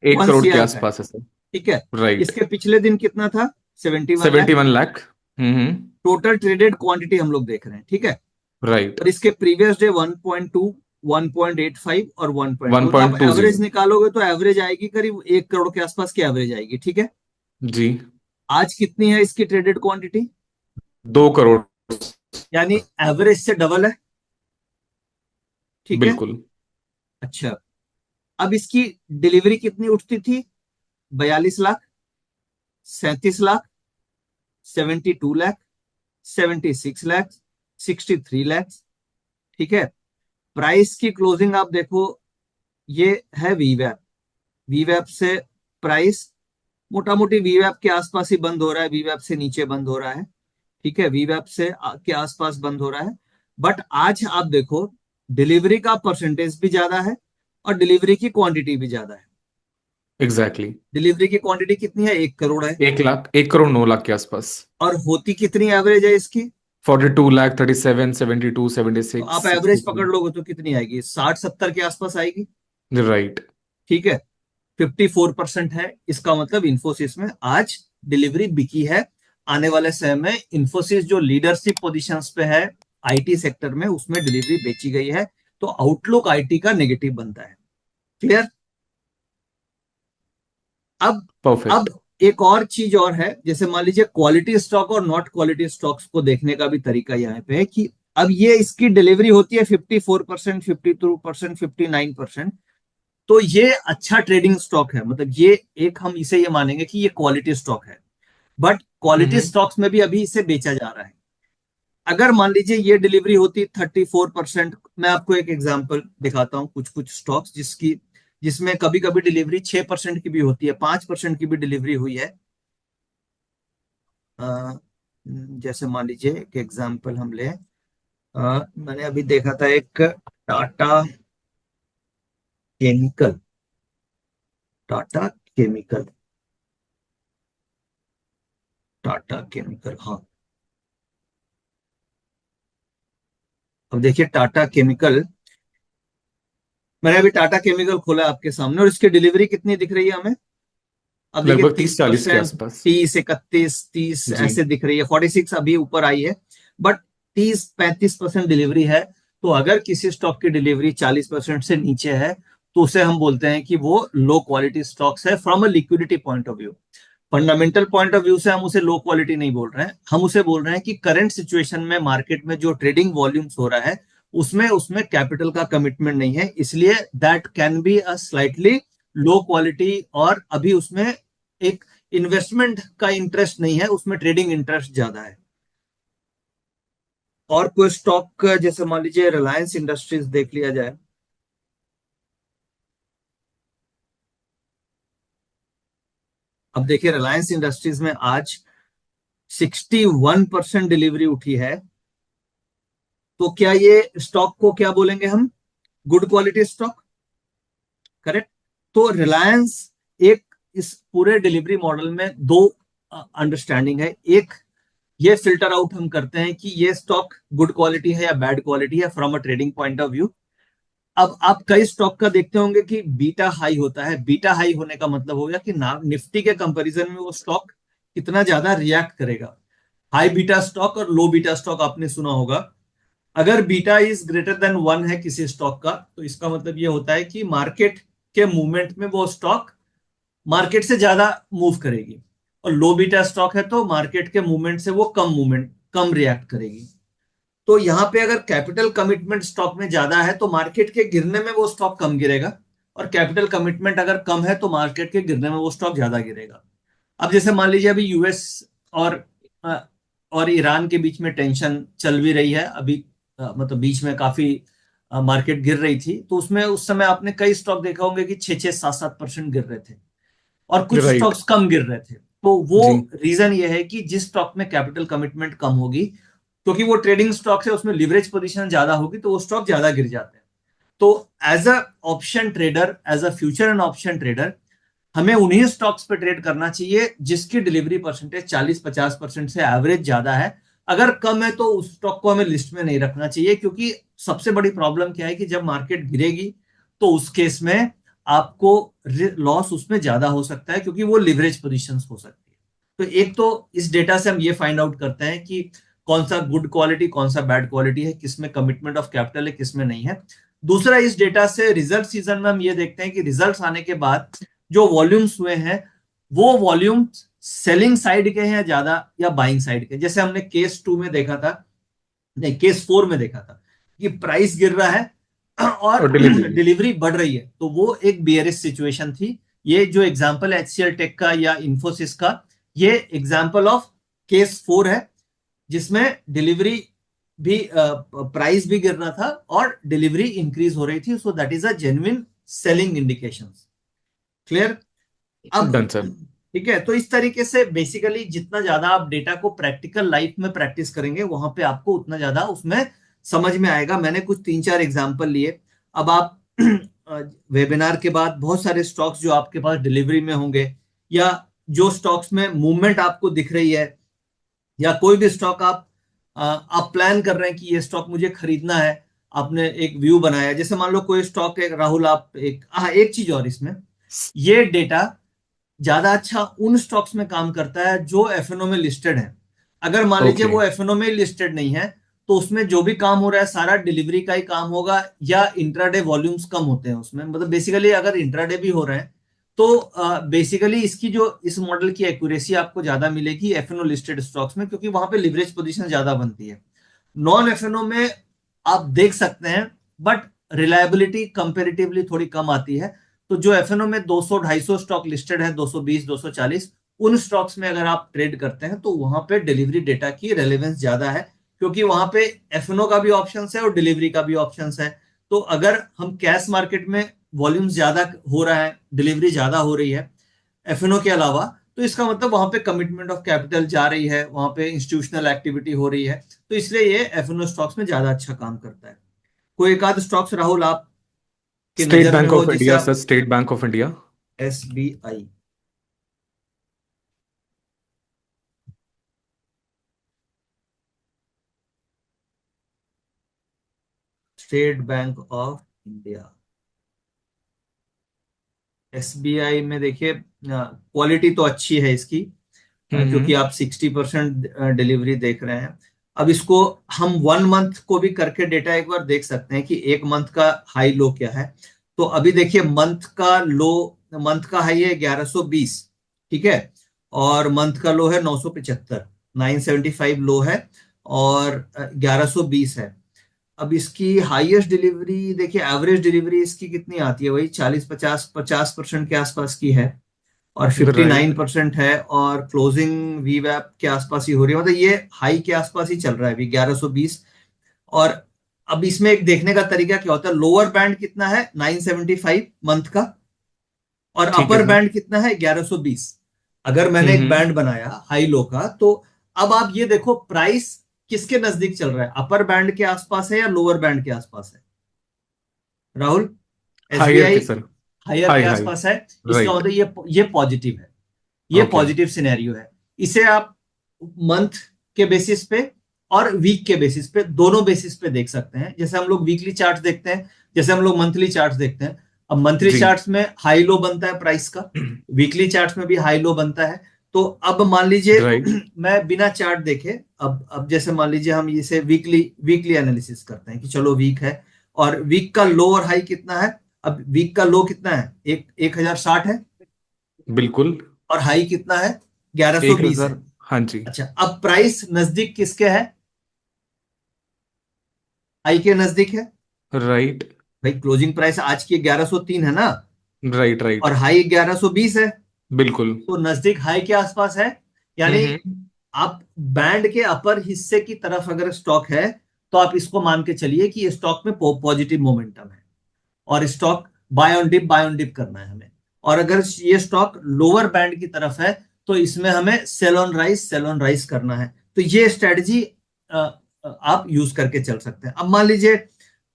S2: 1
S1: वन
S2: करोड़ के
S1: सीआर का है।
S2: आसपास है सर।
S1: ठीक है।
S2: राइट।
S1: इसके पिछले दिन कितना था? 71 lakh.
S2: 71 lakh.
S1: Total traded quantity हम लोग देख रहे हैं, ठीक है।
S2: राइट।
S1: और इसके प्रीवियस डे 1.2, 1.85 और 1.2। तो आप
S2: 1.20।
S1: एवरेज निकालोगे तो एवरेज आएगी करीब 1 करोड़ के आसपास की एवरेज आएगी, ठीक है।
S2: जी।
S1: आज कितनी है इसकी ट्रेडेड क्वांटिटी?
S2: 2 करोड़।
S1: यानी एवरेज से डबल है, ठीक है।
S2: बिल्कुल।
S1: अच्छा, अब इसकी डिलीवरी कितनी उठती थी? 42 लाख, 37 लाख, 72 लाख, 76 लाख, 63 लाख, ठीक है। प्राइस की क्लोजिंग आप देखो, ये है वीवैप। वीवैप से प्राइस मोटा मोटी वीवैप के आसपास ही बंद हो रहा है, वीवैप से नीचे बंद हो रहा है, ठीक है। वीवैप से के आसपास बंद हो रहा है। बट आज आप देखो डिलीवरी का परसेंटेज भी ज्यादा है, और डिलीवरी की क्वांटिटी भी ज्यादा है।
S2: एग्जैक्टली।
S1: डिलीवरी की क्वांटिटी कितनी है? 1 करोड़ है।
S2: 1 लाख, 1 करोड़ 9 लाख के आसपास।
S1: और होती कितनी एवरेज है इसकी?
S2: 42 लाख, 37, 72,
S1: तो
S2: 76,
S1: आप एवरेज पकड़
S2: 63।
S1: लोगे तो कितनी आएगी? 60-70 के आसपास आएगी,
S2: राइट।
S1: ठीक है। 54% है, इसका मतलब इंफोसिस में आज डिलीवरी बिकी है। आने वाले समय में इंफोसिस जो लीडरशिप पोजीशंस पे है आईटी सेक्टर में, उसमें डिलीवरी बेची गई है। तो आउटलुक आईटी का नेगेटिव बनता है। क्लियर? अब
S2: परफेक्ट।
S1: अब एक और चीज और है, जैसे मान लीजिए क्वालिटी स्टॉक और नॉट क्वालिटी स्टॉक्स को देखने का भी तरीका यहाँ पे है कि अब ये इसकी डिलीवरी होती है 54%, 52%, 59%। तो ये अच्छा ट्रेडिंग स्टॉक है, मतलब ये एक, हम इसे ये मानेंगे कि ये क्वालिटी स्टॉक है। But quality
S2: hmm.
S1: स्टॉक्स में भी अभी इसे बेचा जा रहा है। अगर मान लीजिए ये डिलीवरी होती 34%, मैं आपको एक एग्जांपल दिखाता हूं, कुछ कुछ स्टॉक्स जिसकी जिसमें कभी कभी डिलीवरी 6% की भी होती है, 5% की भी डिलीवरी हुई है। अ, जैसे मान लीजिए एक एग्जांपल हम ले, मैंने अभी देखा था एक Tata chemical, Tata chemical, Tata chemical, हाँ। अब देखिए टाटा केमिकल, मैंने अभी टाटा केमिकल खोला आपके सामने, और इसकी डिलीवरी कितनी दिख रही है हमें? अब देखिए
S2: लगभग 30-40 के
S1: 30%,
S2: आसपास।
S1: 30, 31, 30
S2: जी।
S1: ऐसे दिख रही है, 46 अभी ऊपर आई है, बट 30-35% डिलीवरी है। तो अगर किसी स्टॉक की डिलीवरी 40% से नीचे है, तो उसे हम बोलते हैं कि वो लो क्वालिटी स्टॉक्स है from a liquidity point of view. Fundamental point of view से हम उसे लो क्वालिटी नहीं बोल रहे हैं, हम उसे बोल रहे हैं कि करंट सिचुएशन में मार्केट में जो ट्रेडिंग वॉल्यूम्स हो रहा है, उसमें उसमें कैपिटल का कमिटमेंट नहीं है, इसलिए that can be a slightly low quality, और अभी उसमें एक इन्वेस्टमेंट का इंटरेस्ट नहीं है, उसमें ट्रेडिंग इंटरेस्ट ज्यादा है। और कोई स्टॉक जैसे मान लीजिए रिलायंस इंडस्ट्रीज देख लिया जाए। अब देखिए रिलायंस इंडस्ट्रीज में आज 61% डिलीवरी उठी है। तो क्या ये स्टॉक को क्या बोलेंगे हम? Good quality stock, correct? तो रिलायंस, एक इस पूरे डिलीवरी मॉडल में दो अंडरस्टैंडिंग है। एक, ये फिल्टर आउट हम करते हैं कि ये स्टॉक गुड क्वालिटी है या बैड क्वालिटी है from a trading point of view. अब आप कई स्टॉक का देखते होंगे कि बीटा हाई होता है। बीटा हाई होने का मतलब हो गया कि निफ्टी के कंपैरिजन में वो स्टॉक कितना ज्यादा रिएक्ट करेगा। हाई बीटा स्टॉक और लो बीटा स्टॉक आपने सुना होगा। अगर बीटा इज ग्रेटर देन 1 है किसी स्टॉक का, तो इसका मतलब ये होता है कि मार्केट के मूवमेंट में वो स्टॉक मार्केट से ज्यादा मूव करेगी, और लो बीटा स्टॉक है तो मार्केट के मूवमेंट से वो कम रिएक्ट करेगी। तो यहां पे अगर कैपिटल कमिटमेंट स्टॉक में ज्यादा है तो मार्केट के गिरने में वो स्टॉक कम गिरेगा, और कैपिटल कमिटमेंट अगर कम है तो मार्केट के गिरने में वो स्टॉक ज्यादा गिरेगा। अब जैसे मान लीजिए अभी यूएस और अ, और ईरान के बीच में टेंशन चल भी रही है अभी, मतलब बीच में काफी मार्केट गिर रही थी, तो उसमें उस समय आपने कई स्टॉक देखा होंगे कि 6-6, 7-7% गिर रहे थे, और कुछ
S2: राइट।
S1: स्टॉक्स कम गिर रहे थे। तो वो
S2: जी।
S1: रीजन ये है कि जिस स्टॉक में कैपिटल कमिटमेंट कम होगी, क्योंकि वो ट्रेडिंग स्टॉक है, उसमें लिवरेज पोजीशन ज्यादा होगी, तो वो स्टॉक ज्यादा गिर जाते हैं। तो as a option trader, as a future and option trader, हमें उन्हीं स्टॉक्स पे ट्रेड करना चाहिए जिसकी डिलीवरी परसेंटेज 40-50% से एवरेज ज्यादा है। अगर कम है तो उस स्टॉक को हमें लिस्ट में नहीं रखना चाहिए, क्योंकि सबसे बड़ी प्रॉब्लम क्या है कि जब मार्केट गिरेगी तो उस केस में आपको लॉस उसमें ज्यादा हो सकता है, क्योंकि वो लिवरेज पोजीशंस हो सकती है। तो एक तो इस डेटा से हम ये फाइंड आउट करते हैं कि कौन सा गुड क्वालिटी, कौन सा बैड क्वालिटी है, किसमें कमिटमेंट ऑफ कैपिटल है, किसमें नहीं है। दूसरा, इस डेटा से रिजल्ट सीजन में हम ये देखते हैं कि रिजल्ट्स आने के बाद जो वॉल्यूम्स हुए हैं, वो वॉल्यूम सेलिंग साइड के हैं ज्यादा या बाइंग साइड के। जैसे हमने केस 2 में देखा था, नहीं केस 4 में देखा था कि प्राइस गिर रहा है और
S2: और डिलीवरी भी।
S1: डिलीवरी बढ़ रही है, तो वो एक बियरिश सिचुएशन थी। ये जो एग्जांपल एचसीएल टेक का या इंफोसिस का, ये एग्जांपल ऑफ केस 4 है, जिसमें डिलीवरी भी, प्राइस भी गिर रहा था और डिलीवरी इंक्रीज हो रही थी। So that is a genuine selling indication. Clear? अब
S2: डन सर।
S1: ठीक है, तो इस तरीके से बेसिकली जितना ज्यादा आप डेटा को प्रैक्टिकल लाइफ में प्रैक्टिस करेंगे, वहां पे आपको उतना ज्यादा उसमें समझ में आएगा। मैंने कुछ 3-4 एग्जांपल लिए। अब आप वेबिनार के बाद बहुत सारे स्टॉक्स जो आपके पास डिलीवरी में होंगे, या जो स्टॉक्स में मूवमेंट आपको दिख रही है, या कोई भी स्टॉक आप प्लान कर रहे हैं कि ये स्टॉक मुझे खरीदना है, आपने एक व्यू बनाया, जैसे मान लो कोई स्टॉक है राहुल, आप एक चीज और इसमें, ये डेटा ज्यादा अच्छा उन स्टॉक्स में काम करता है जो एफएनओ में लिस्टेड है। अगर मान लीजिए
S2: ओके।
S1: वो एफएनओ में लिस्टेड नहीं है, तो उसमें जो भी काम हो रहा है सारा डिलीवरी का ही काम होगा, या इंट्राडे वॉल्यूम्स कम होते हैं उसमें। मतलब बेसिकली अगर इंट्राडे भी हो रहे हैं, तो बेसिकली इसकी जो इस मॉडल की एक्यूरेसी आपको ज्यादा मिलेगी एफएनओ लिस्टेड स्टॉक्स में, क्योंकि वहां पे लिवरेज पोजीशन ज्यादा बनती है। नॉन एफएनओ में आप देख सकते हैं, बट रिलायबिलिटी कंपेरेटिवली थोड़ी कम आती है। तो जो एफएनओ में 200-250 स्टॉक लिस्टेड है, 220-240, उन स्टॉक्स में अगर आप ट्रेड करते हैं तो वहां पे डिलीवरी डेटा की रेलेवेंस ज्यादा है, क्योंकि वहां पे एफएनओ का भी ऑप्शन है और डिलीवरी का भी ऑप्शन है। तो अगर हम कैश मार्केट में वॉल्यूम ज्यादा हो रहा है, डिलीवरी ज्यादा हो रही है एफएनओ के अलावा, तो इसका मतलब वहां पे कमिटमेंट ऑफ कैपिटल जा रही है, वहां पे इंस्टीट्यूशनल एक्टिविटी हो रही है, तो इसलिए ये एफएनओ स्टॉक्स में ज्यादा अच्छा काम करता है। कोई एक आध स्टॉक्स राहुल आप की
S2: स्टेट
S1: नजर में
S2: बैंक
S1: हो
S2: ऑफ
S1: जिसे
S2: इंडिया सर,
S1: आप।
S2: State bank of India.
S1: SBI, state bank of India. SBI में देखिए क्वालिटी तो अच्छी है इसकी, क्योंकि
S2: हम्म।
S1: आप 60% डिलीवरी देख रहे हैं। अब इसको हम 1 मंथ को भी करके डेटा एक बार देख सकते हैं कि 1 मंथ का हाई लो क्या है। तो अभी देखिए मंथ का हाई है 1120, ठीक है, और मंथ का लो है 975, 975 लो है, और 1120 है। अब इसकी हाईएस्ट डिलीवरी देखिए, एवरेज डिलीवरी इसकी कितनी आती है, वही 40 50 50% के आसपास की है, और
S2: राइट।
S1: 59% है, और क्लोजिंग वीवैप के आसपास ही हो रही है, मतलब ये हाई के आसपास ही चल रहा है अभी 1120। और अब इसमें एक देखने का तरीका क्या होता है, लोअर बैंड कितना है 975 मंथ का, और
S2: ठीक है
S1: अपर
S2: सर।
S1: बैंड कितना है 1120। अगर मैंने एक
S2: हम्म।
S1: बैंड बनाया हाई लो का, तो अब आप ये देखो प्राइस किसके नजदीक चल रहा है, अपर बैंड के आसपास है या लोअर बैंड के आसपास है राहुल?
S2: हायर
S1: एसबीआई
S2: के सर।
S1: हायर के
S2: हाई हाई।
S1: आसपास है। इसका
S2: राइट।
S1: मतलब ये पॉजिटिव है, ये
S2: ओके।
S1: पॉजिटिव सिनेरियो है। इसे आप मंथ के बेसिस पे और वीक के बेसिस पे, दोनों बेसिस पे देख सकते हैं। जैसे हम लोग वीकली चार्ट देखते हैं, जैसे हम लोग मंथली चार्ट देखते हैं। अब मंथली
S2: जी।
S1: चार्ट्स में हाई लो बनता है प्राइस का, वीकली चार्ट्स में भी हाई लो बनता है। तो अब मान लीजिए
S2: राइट।
S1: मैं बिना चार्ट देखे, अब जैसे मान लीजिए हम इसे वीकली वीकली एनालिसिस करते हैं कि चलो वीक है, और वीक का लो और हाई कितना है। अब वीक का लो कितना है, 1060 है,
S2: बिल्कुल।
S1: और हाई कितना है, 1120 है।
S2: 1000। हाँ जी।
S1: अच्छा, अब प्राइस नजदीक किसके है, हाई के नजदीक है।
S2: राइट।
S1: भाई क्लोजिंग प्राइस आज की 1103 है ना,
S2: राइट राइट।
S1: और हाई 1120 है,
S2: बिल्कुल।
S1: तो नजदीक हाई के आसपास है। यानी
S2: हम्म।
S1: आप बैंड के अपर हिस्से की तरफ अगर स्टॉक है, तो आप इसको मान के चलिए कि स्टॉक में पॉजिटिव मोमेंटम है, और स्टॉक बाय ऑन डिप करना है हमें। और अगर ये स्टॉक लोअर बैंड की तरफ है, तो इसमें हमें सेल ऑन राइज करना है। तो ये स्ट्रेटजी आप यूज करके चल सकते हैं। अब मान लीजिए,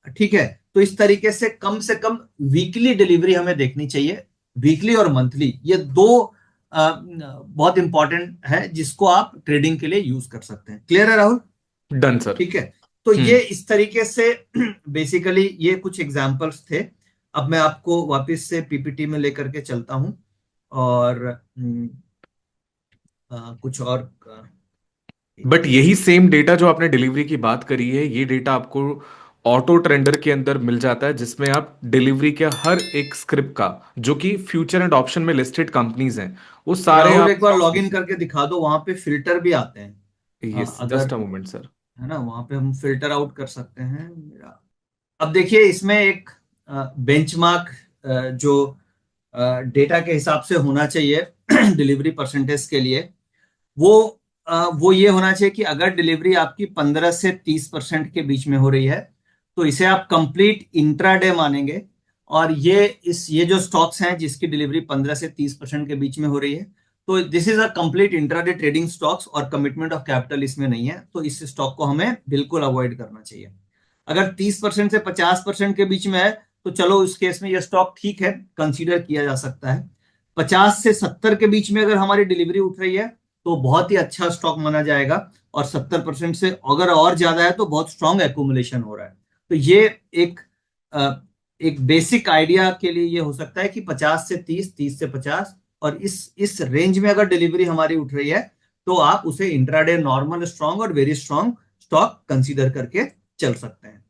S1: ठीक है, तो इस तरीके से कम वीकली डिलीवरी हमें देखनी चाहिए। वीकली और मंथली ये दो बहुत इंपॉर्टेंट है, जिसको आप ट्रेडिंग के लिए यूज कर सकते हैं। क्लियर है राहुल?
S2: Done sir.
S1: ठीक है, तो ये
S2: हम्म।
S1: इस तरीके से बेसिकली ये कुछ एग्जांपल्स थे। अब मैं आपको वापस से पीपीटी में लेकर के चलता हूं, और कुछ और
S2: बट यही सेम डेटा जो आपने डिलीवरी की बात करी है, ये डेटा आपको ऑटो ट्रेंडर के अंदर मिल जाता है, जिसमें आप डिलीवरी के हर एक स्क्रिप्ट का, जो कि फ्यूचर एंड ऑप्शन में लिस्टेड कंपनीज हैं, वो सारे
S1: राहुल
S2: आप
S1: एक बार लॉग इन करके दिखा दो, वहां पे फिल्टर भी आते हैं।
S2: यस
S1: अगर
S2: जस्ट अ मोमेंट सर।
S1: है ना, वहां पे हम फिल्टर आउट कर सकते हैं मेरा। अब देखिए इसमें एक बेंचमार्क जो डेटा के हिसाब से होना चाहिए डिलीवरी परसेंटेज के लिए, वो वो ये होना चाहिए कि अगर डिलीवरी आपकी 15 से 30% के बीच में हो रही है, तो इसे आप कंप्लीट इंट्राडे मानेंगे। और ये जो स्टॉक्स हैं जिसकी डिलीवरी 15 से 30% के बीच में हो रही है, तो this is a complete intraday trading stocks, और कमिटमेंट ऑफ कैपिटल इसमें नहीं है, तो इस स्टॉक को हमें बिल्कुल अवॉइड करना चाहिए। अगर 30% से 50% के बीच में है, तो चलो उस केस में ये स्टॉक ठीक है, कंसीडर किया जा सकता है। 50 से 70 के बीच में अगर हमारी डिलीवरी उठ रही है, तो बहुत ही अच्छा स्टॉक माना जाएगा। और 70% से अगर और ज्यादा है, तो बहुत स्ट्रांग एक्यूमुलेशन हो रहा है। तो ये एक एक बेसिक आइडिया के लिए ये हो सकता है कि 50 से 30, 30 से 50, और इस रेंज में अगर डिलीवरी हमारी उठ रही है, तो आप उसे इंट्राडे नॉर्मल स्ट्रांग और वेरी स्ट्रांग स्टॉक कंसीडर करके चल सकते हैं।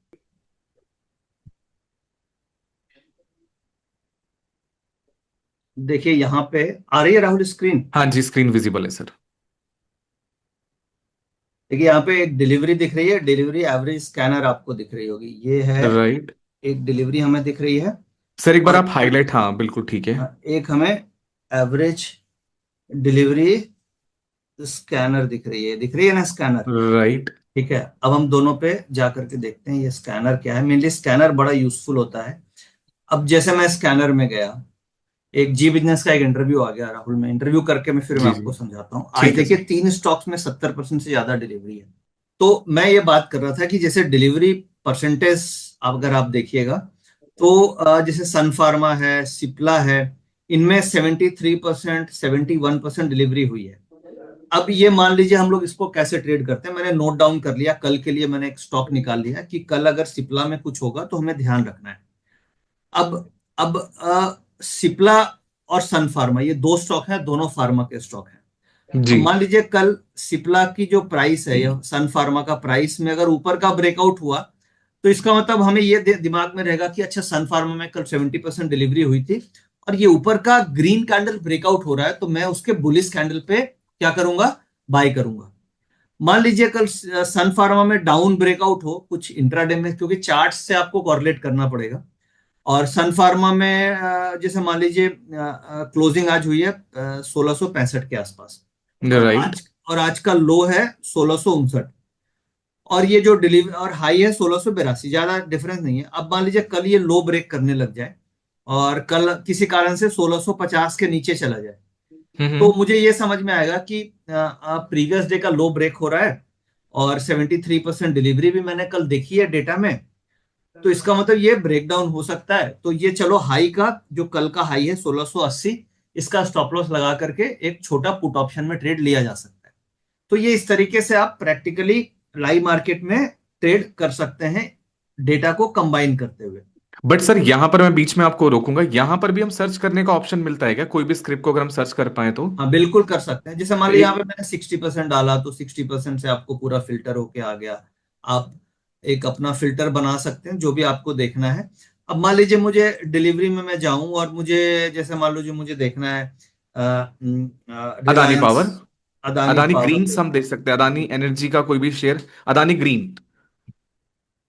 S1: देखिए यहाँ पे आ रही है राहुल स्क्रीन?
S2: हाँ जी, स्क्रीन विजिबल है सर।
S1: देखिए यहाँ पे एक डिलीवरी दिख रही है, डिलीवरी एवरेज स्कैनर आपको दिख रही होगी, ये है
S2: राइट।
S1: एक डिलीवरी हमें दिख रही है।
S2: सर एक बार
S1: और
S2: आप हाईलाइट, हाँ बिल्कुल ठीक है।
S1: एक हमें एवरेज डिलीवरी स्कैनर दिख रही है ना, स्कैनर।
S2: राइट।
S1: ठीक है, अब हम दोनों पे जा करके देखते हैं ये स्कैनर क्या है। मेनली स्कैनर बड़ा यूजफुल होता है। अब जैसे मैं स्कैनर में गया, एक जी बिजनेस का एक इंटरव्यू आ गया राहुल, मैं इंटरव्यू करके मैं फिर मैं
S2: जी जी।
S1: आपको समझाता हूँ। आज
S2: ठीक है
S1: देखिए
S2: सर।
S1: 3 स्टॉक्स में 70% से ज्यादा डिलीवरी है। तो मैं ये बात कर रहा था कि जैसे डिलीवरी परसेंटेज अगर आप देखिएगा, तो जैसे सन फार्मा है, सिप्ला है, इनमें 73%, 71% डिलीवरी हुई है। अब ये मान लीजिए हम लोग इसको कैसे ट्रेड करते हैं, मैंने नोट डाउन कर लिया, कल के लिए मैंने एक स्टॉक निकाल लिया कि कल अगर सिप्ला में कुछ होगा तो हमें ध्यान रखना है। अब सिप्ला और सन फार्मा ये दो स्टॉक हैं, दोनों फार्मा के स्टॉक हैं। अब
S2: जी।
S1: मान लीजिए कल सिप्ला की जो प्राइस है या सन फार्मा का प्राइस में अगर ऊपर का ब्रेकआउट हुआ, तो इसका मतलब हमें ये दिमाग में रहेगा कि अच्छा सन फार्मा में कल 70% डिलीवरी हुई थी और ये ऊपर का ग्रीन कैंडल ब्रेकआउट हो रहा है, तो मैं उसके बुलिश कैंडल पे क्या करूंगा, बाय करूंगा। मान लीजिए कल सन फार्मा में डाउन ब्रेकआउट हो कुछ इंट्राडे में, क्योंकि चार्ट से आपको कॉरलेट करना पड़ेगा। और सन फार्मा में जैसे मान लीजिए क्लोजिंग आज हुई है 1665 के आसपास, और
S2: राइट।
S1: आज का लो है 1659, और ये जो डिलीवरी और हाई है 1682, ज्यादा डिफरेंस नहीं है। अब मान लीजिए कल ये लो ब्रेक करने लग जाए और कल किसी कारण से 1650 के नीचे चला जाए, तो
S2: हम्म।
S1: मुझे ये समझ में आएगा कि प्रीवियस डे का लो ब्रेक हो रहा है और 73% डिलीवरी भी मैंने कल देखी है डेटा में। तो इसका मतलब ये ब्रेकडाउन हो सकता है, तो ये चलो हाई का जो कल का हाई है 1680, इसका स्टॉप लॉस लगा करके एक छोटा पुट ऑप्शन में ट्रेड लिया जा सकता है। तो ये इस तरीके से आप प्रैक्टिकली लाइव मार्केट में ट्रेड कर सकते हैं, डेटा को कंबाइन करते हुए।
S2: बट सर यहाँ पर मैं बीच में आपको रोकूंगा, यहाँ पर भी हम सर्च करने का ऑप्शन मिलता है क्या, कोई भी स्क्रिप्ट को अगर हम सर्च कर पाए तो?
S1: हाँ बिल्कुल कर सकते हैं। जैसे मान लीजिए यहाँ
S2: एक।
S1: पे मैंने 60% डाला, तो 60% से आपको पूरा फिल्टर होके आ गया। आप एक अपना फिल्टर बना सकते हैं जो भी आपको देखना है। अब मान लीजिए मुझे डिलीवरी में मैं जाऊं और मुझे जैसे मान लीजिए मुझे देखना है
S2: Adani
S1: Reliance,
S2: power.
S1: Adani
S2: Adani
S1: power
S2: greens हम
S1: देखना
S2: देख
S1: है,
S2: सकते हैं, अदानी एनर्जी का कोई भी शेयर, अदानी ग्रीन।